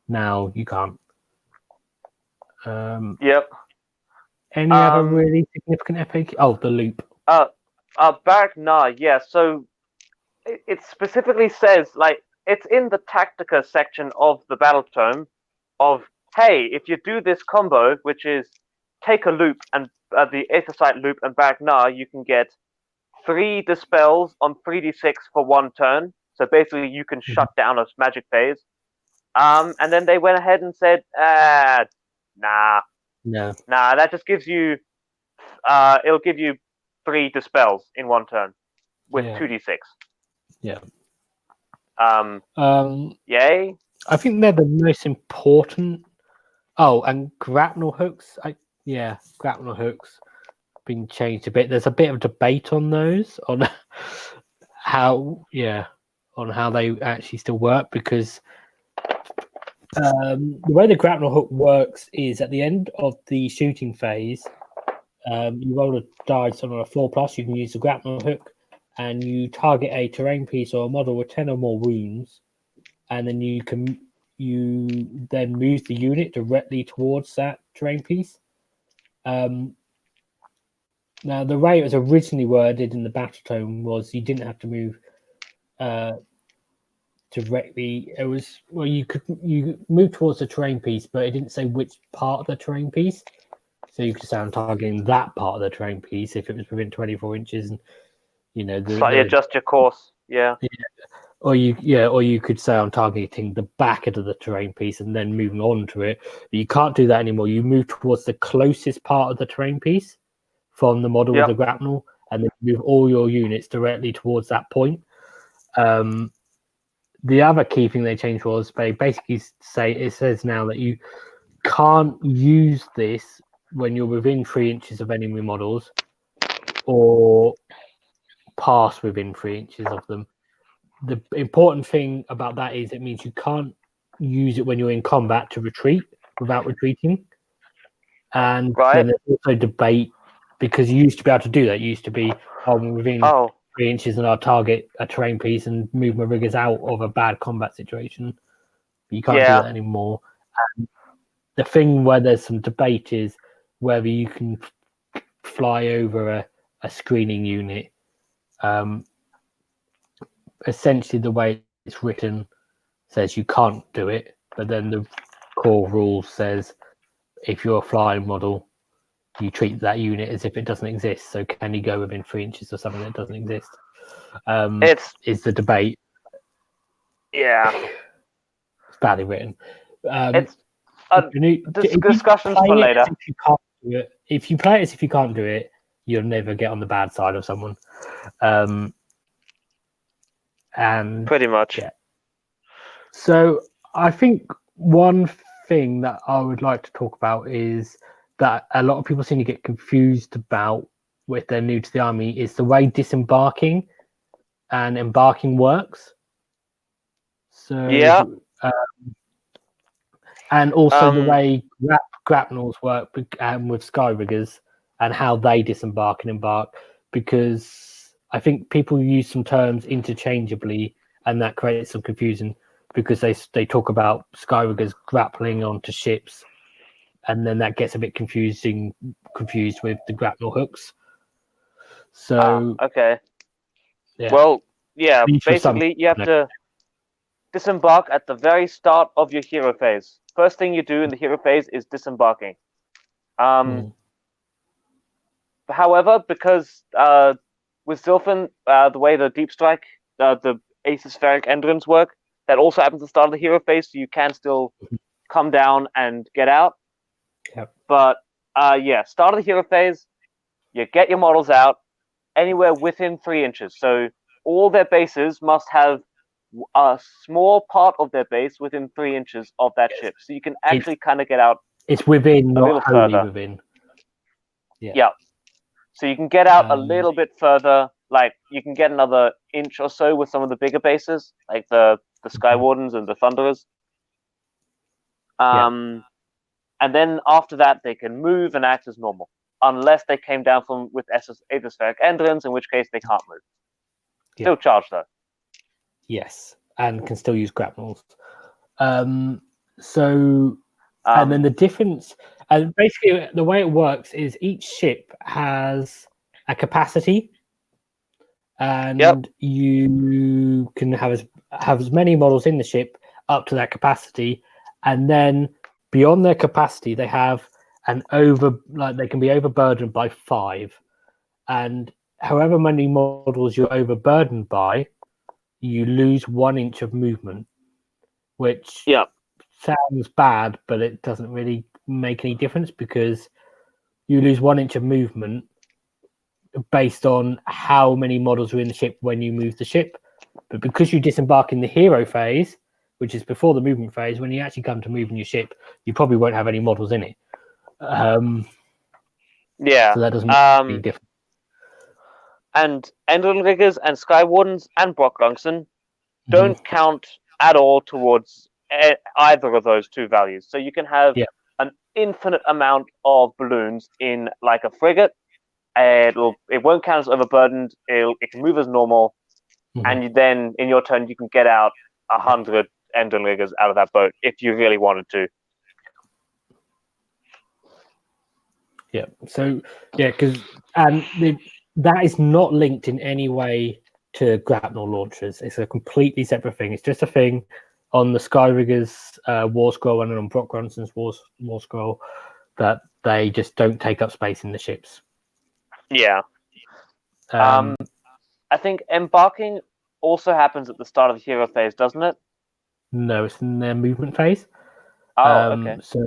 now you can't. Yep. Any other really significant FAQ? Oh, the loop. Barak Nah, yeah. So it specifically says, like, it's in the Tactica section of the Battle Tome of, hey, if you do this combo, which is take a loop and the Aethercite loop and Barak Nah, you can get 3 dispels on 3d6 for 1 turn. So basically, you can shut down a magic phase. And then they went ahead and said, nah, that just gives you, it'll give you 3 dispels in 1 turn with 2d6. Yeah. Yay. I think they're the most important. Oh, and grapnel hooks. Grapnel hooks been changed a bit. There's a bit of debate on those, on how they actually still work, because the way the grapnel hook works is at the end of the shooting phase, you roll a dice on a 4+, you can use the grapnel hook, and you target a terrain piece or a model with 10 or more wounds, and then you then move the unit directly towards that terrain piece. Now, the way it was originally worded in the Battle Tome was you didn't have to move directly. It was, well, you move towards the terrain piece, but it didn't say which part of the terrain piece. So you could say I'm targeting that part of the terrain piece if it was within 24 inches, and Slightly adjust your course. Yeah. Or you could say I'm targeting the back end of the terrain piece and then moving on to it. But you can't do that anymore. You move towards the closest part of the terrain piece from the model with the grapnel, and then move all your units directly towards that point. The other key thing they changed was they basically says now that you can't use this when you're within 3 inches of enemy models or pass within 3 inches of them. The important thing about that is it means you can't use it when you're in combat to retreat without retreating. And then there's also debate, because you used to be able to do that. You used to be within 3 inches and I'll target a terrain piece and move my riggers out of a bad combat situation. But you can't do that anymore. And the thing where there's some debate is whether you can fly over a screening unit. Essentially, the way it's written says you can't do it, but then the core rule says if you're a flying model, you treat that unit as if it doesn't exist. So can you go within 3 inches of something that doesn't exist? Is the debate. Yeah. It's badly written. It's discussions for later. If you play it as if you can't do it, you'll never get on the bad side of someone. And pretty much. Yeah. So I think one thing that I would like to talk about is that a lot of people seem to get confused about if they're new to the army is the way disembarking and embarking works. So and also the way grapnels work with sky riggers and how they disembark and embark, because I think people use some terms interchangeably and that creates some confusion, because they talk about sky riggers grappling onto ships, and then that gets a bit confused with the grapnel hooks. So okay. Well, basically you have to disembark at the very start of your hero phase. First thing you do in the hero phase is disembarking. However, because with Zilfin, the way the deep strike, the aspheric endurance work, that also happens at the start of the hero phase, so you can still come down and get out. But start of the hero phase, you get your models out anywhere within 3 inches. So all their bases must have a small part of their base within 3 inches of that ship, so you can actually kind of get out. It's within, a little not wholly further. within. Yeah. So you can get out a little bit further. Like you can get another inch or so with some of the bigger bases, like the Sky Wardens and the Thunderers. And and then after that they can move and act as normal, unless they came down with aethospheric endurance, in which case they can't move. Still charged though. Yes, and can still use grapnels. And then the difference, and basically the way it works is each ship has a capacity, and you can have as many models in the ship up to that capacity, and then beyond their capacity they have they can be overburdened by 5, and however many models you're overburdened by, you lose 1 inch of movement, which sounds bad, but it doesn't really make any difference because you lose 1 inch of movement based on how many models are in the ship when you move the ship. But because you disembark in the hero phase, which is before the movement phase, when you actually come to moving your ship, you probably won't have any models in it. So that doesn't make any difference. And Endrinriggers and Skywardens and Brocklungson don't count at all towards either of those 2 values. So you can have an infinite amount of balloons in like a frigate. It won't count as overburdened. It can move as normal, and then in your turn you can get out 100 Endrinriggers out of that boat if you really wanted to. Yeah. So because that is not linked in any way to grapnel launchers. It's a completely separate thing. It's just a thing on the Skyriggers War Scroll and on Brock Gronson's War Scroll that they just don't take up space in the ships. Yeah. I think embarking also happens at the start of the hero phase, doesn't it? No, it's in their movement phase. Okay. So,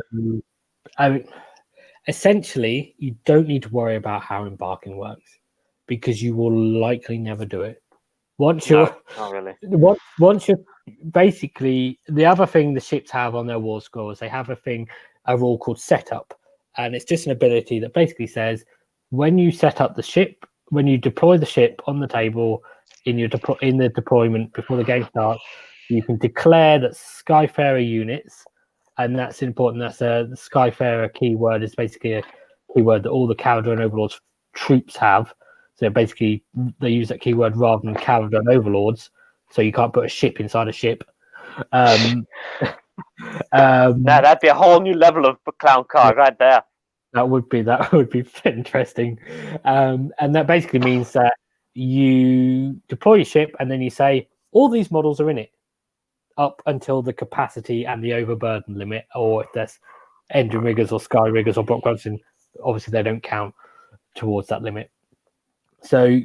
essentially, you don't need to worry about how embarking works because you will likely never do it. Once you're basically, the other thing the ships have on their war score is they have a rule called setup, and it's just an ability that basically says when you set up the ship, when you deploy the ship on the table in the deployment before the game starts, you can declare that Skyfarer units, and that's important. That's the Skyfarer keyword is basically a keyword that all the Kharadron Overlords troops have. So basically, they use that keyword rather than Kharadron Overlords. So you can't put a ship inside a ship. Now that'd be a whole new level of clown car right there. That would be interesting. And that basically means that you deploy your ship and then you say all these models are in it up until the capacity and the overburden limit, or if there's engine riggers or sky riggers or Brock Gronsson, obviously they don't count towards that limit. So,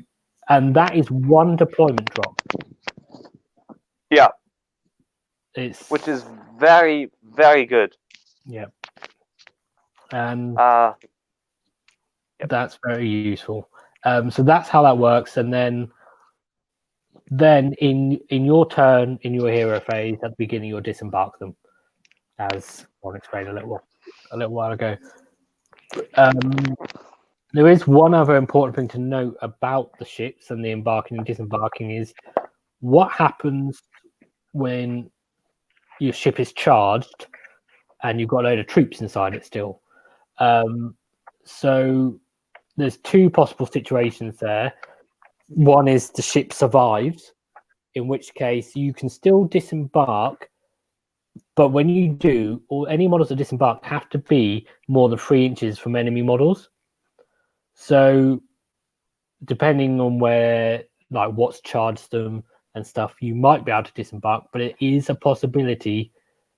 and that is 1 deployment drop. Yeah. Which is very, very good. Yeah. And that's very useful. So that's how that works. And then in your turn, in your hero phase, at the beginning, you'll disembark them, as I explained a little while ago. There is one other important thing to note about the ships and the embarking and disembarking is what happens when your ship is charged and you've got a load of troops inside it still. So there's 2 possible situations there. One is the ship survives, in which case you can still disembark, but when you do, or any models that disembark have to be more than 3 inches from enemy models. So depending on what's charged them and stuff, you might be able to disembark, but it is a possibility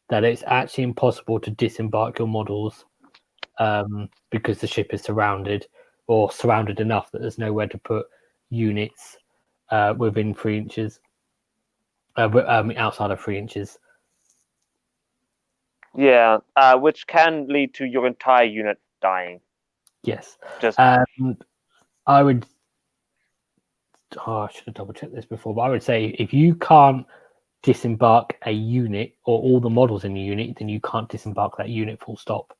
that it's actually impossible to disembark your models because the ship is surrounded enough that there's nowhere to put units within 3 inches, outside of 3 inches. Yeah, which can lead to your entire unit dying. Yes. I would. I should have double checked this before, but I would say if you can't disembark a unit or all the models in the unit, then you can't disembark that unit full stop.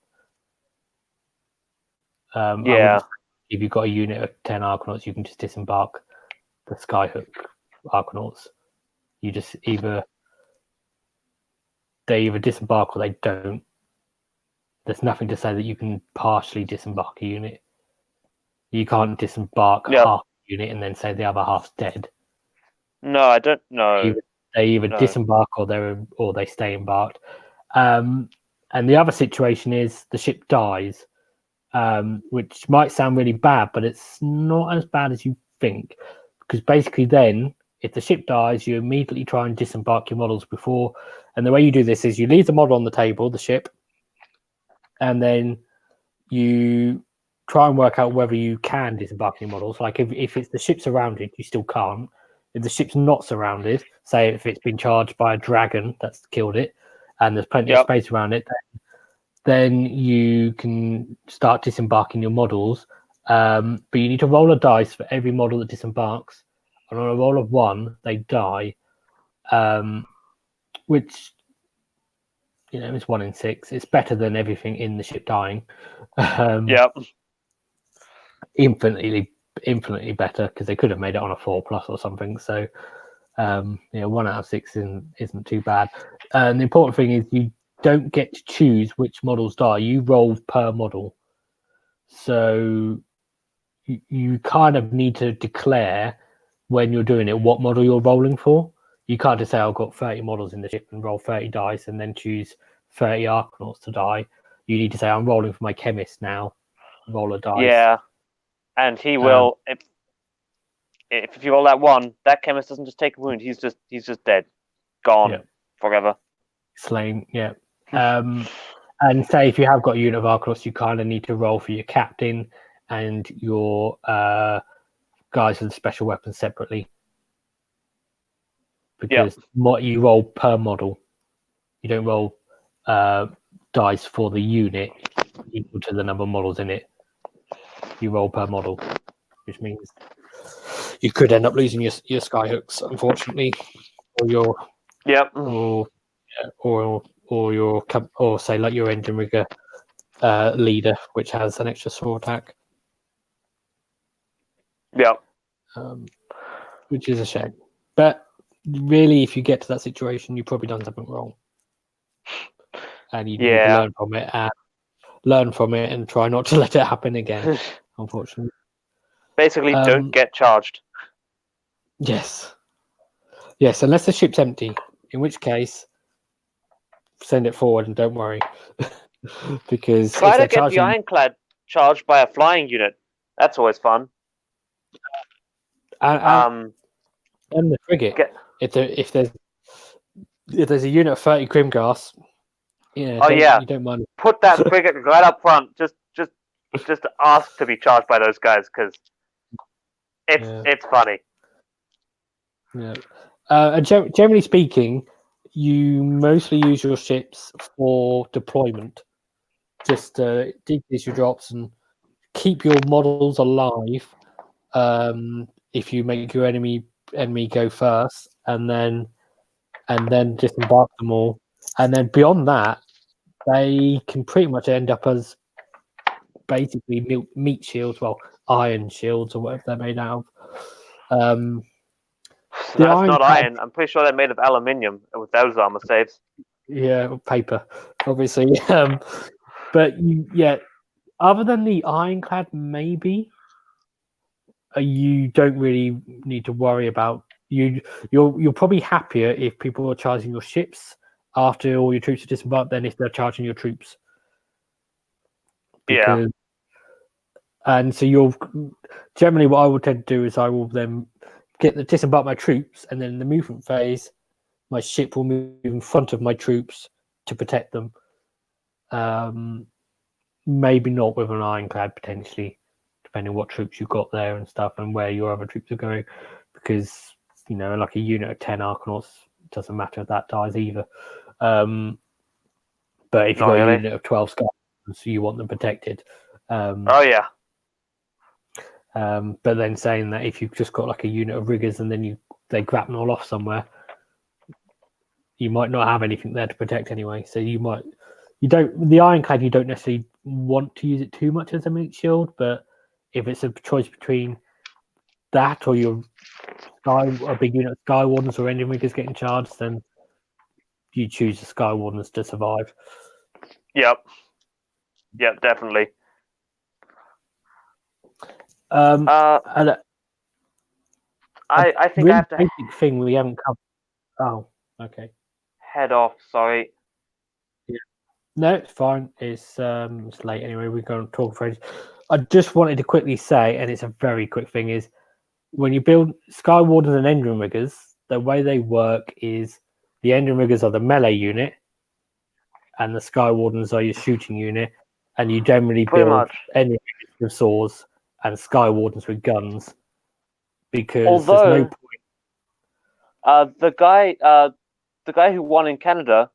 If you've got a unit of 10 Arkanauts, you can just disembark the Skyhook Arkanauts. You just they either disembark or they don't. there's nothing to say that you can partially disembark a unit. You can't disembark Yep. half a unit and then say the other half's dead. No, I don't know. They either No. disembark or they stay embarked. And the other situation is the ship dies, which might sound really bad, but it's not as bad as you think. Because basically then, if the ship dies, you immediately try and disembark your models before. And the way you do this is you leave the model on the table, the ship, and then you try and work out whether you can disembark your models. Like if it's the ship's surrounded, you still can't. If the ship's not surrounded, say if it's been charged by a dragon that's killed it, and there's plenty of space around it, then you can start disembarking your models. But you need to roll a dice for every model that disembarks. And on a roll of 1, they die, which is 1 in 6. It's better than everything in the ship dying. Infinitely better, because they could have made it on a 4+ or something. So 1 out of 6 isn't too bad. And the important thing is you don't get to choose which models die. You roll per model, so you kind of need to declare when you're doing it what model you're rolling for. You can't just say I've got 30 models in the ship and roll 30 dice and then choose 30 Arkanauts to die. You need to say I'm rolling for my chemist now. Roll a dice. Yeah, and he will. If you roll that 1, that chemist doesn't just take a wound. He's just dead, gone forever, slain. Yeah. And say if you have got a unit of Arkanauts, you kind of need to roll for your captain and your guys with the special weapons separately, because you roll per model. You don't roll dice for the unit equal to the number of models in it. You roll per model, which means you could end up losing your skyhooks, unfortunately, or your or say like your engine rigger leader, which has an extra saw attack. Which is a shame. But really, if you get to that situation, you've probably done something wrong, and you need to learn from it and try not to let it happen again. Unfortunately, basically, don't get charged. Yes, unless the ship's empty, in which case send it forward and don't worry. Because try to get the ironclad charged by a flying unit. That's always fun. And the frigate. If there's a unit of 30 Grimgas, you don't mind. Put that frigate right up front. Just ask to be charged by those guys, because it's funny. Yeah. And generally speaking, you mostly use your ships for deployment, just to decrease your drops and keep your models alive. If you make your enemy go first, and then disembark them all, and then beyond that, they can pretty much end up as basically meat shields, iron shields or whatever they're made out of. That's not iron. I'm pretty sure they're made of aluminium with those armor saves. Yeah, paper, obviously. But other than the ironclad, maybe you don't really need to worry about. You're probably happier if people are charging your ships after all your troops are disembarked than if they're charging your troops. And so you'll generally, what I will tend to do is I will then disembark my troops, and then in the movement phase, my ship will move in front of my troops to protect them. Maybe not with an ironclad, potentially, depending on what troops you've got there and stuff, and where your other troops are going, because like a unit of 10 Arkanauts, doesn't matter if that dies either. But if you've got a unit of 12 Sky, so you want them protected. But then saying that if you've just got like a unit of riggers and then they grapnel off somewhere, you might not have anything there to protect anyway. So the ironclad, you don't necessarily want to use it too much as a meat shield, but if it's a choice between that or a big unit of Sky Wardens or engine riggers getting charged, then you choose the Sky Wardens to survive. Yep. Yeah, definitely. And I think really I have to basic thing we haven't covered. Oh, okay. head off. Sorry. No, it's fine. It's late anyway. We're going to talk for ages. I just wanted to quickly say, and it's a very quick thing, is when you build Sky Wardens and Engine Riggers, the way they work is the Engine Riggers are the melee unit, and the Sky Wardens are your shooting unit, and you generally Pretty build much. Engine Riggers with swords and Sky Wardens with guns, because there's no point. The guy who won in Canada,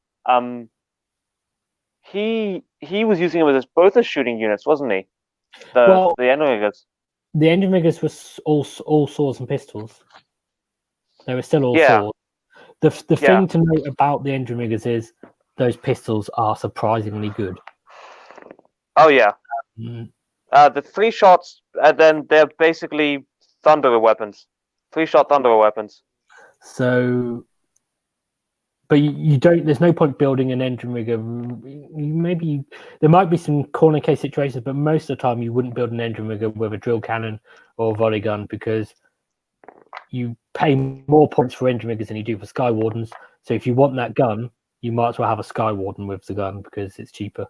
he was using them as both as shooting units, wasn't he? The Engine Riggers. The Engine Riggers were all swords and pistols. They were still all swords. The thing to note about the Engine Riggers is those pistols are surprisingly good. Oh yeah. The 3 shots, and then they're basically thunderer weapons. 3-shot thunderer weapons. So, but you don't. There's no point building an Engine Rigger. Maybe there might be some corner case situations, but most of the time you wouldn't build an Engine Rigger with a drill cannon or a volley gun because you pay more points for Engine Riggers than you do for Sky Wardens. So if you want that gun, you might as well have a Sky Warden with the gun because it's cheaper.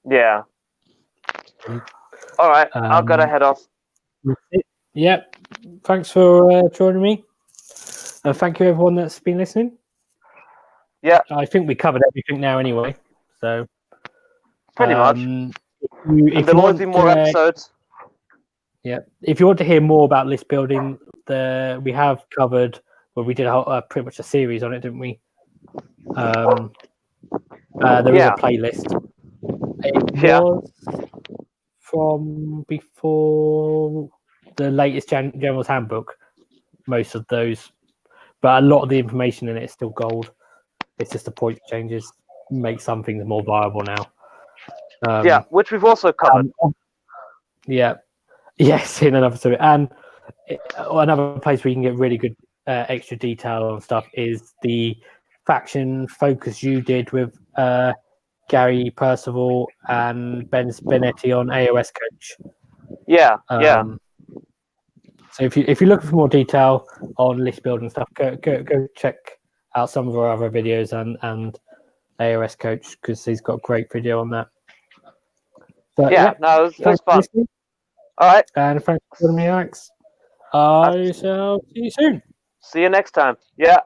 Yeah. All right, I've got to head off. Yeah. Thanks for joining me. Thank you, everyone that's been listening. Yeah. I think we covered everything now anyway. So pretty much. If there'll always be more episodes. Yeah. If you want to hear more about list building, we have covered. Well, we did pretty much a series on it, didn't we? There is a playlist. It was from before the latest General's Handbook. Most of those, but a lot of the information in it is still gold. It's just the point changes, make some things more viable now. Which we've also covered. Yes, in another story. And another place where you can get really good extra detail and stuff is the faction focus you did with Gary Percival and Ben Spinetti on AOS Coach. So if you're looking for more detail on list building stuff, go check out some of our other videos and AOS Coach because he's got a great video on that. But, it was fun. All right. And thanks for joining me, Alex. I shall see you soon. See you next time. Yeah.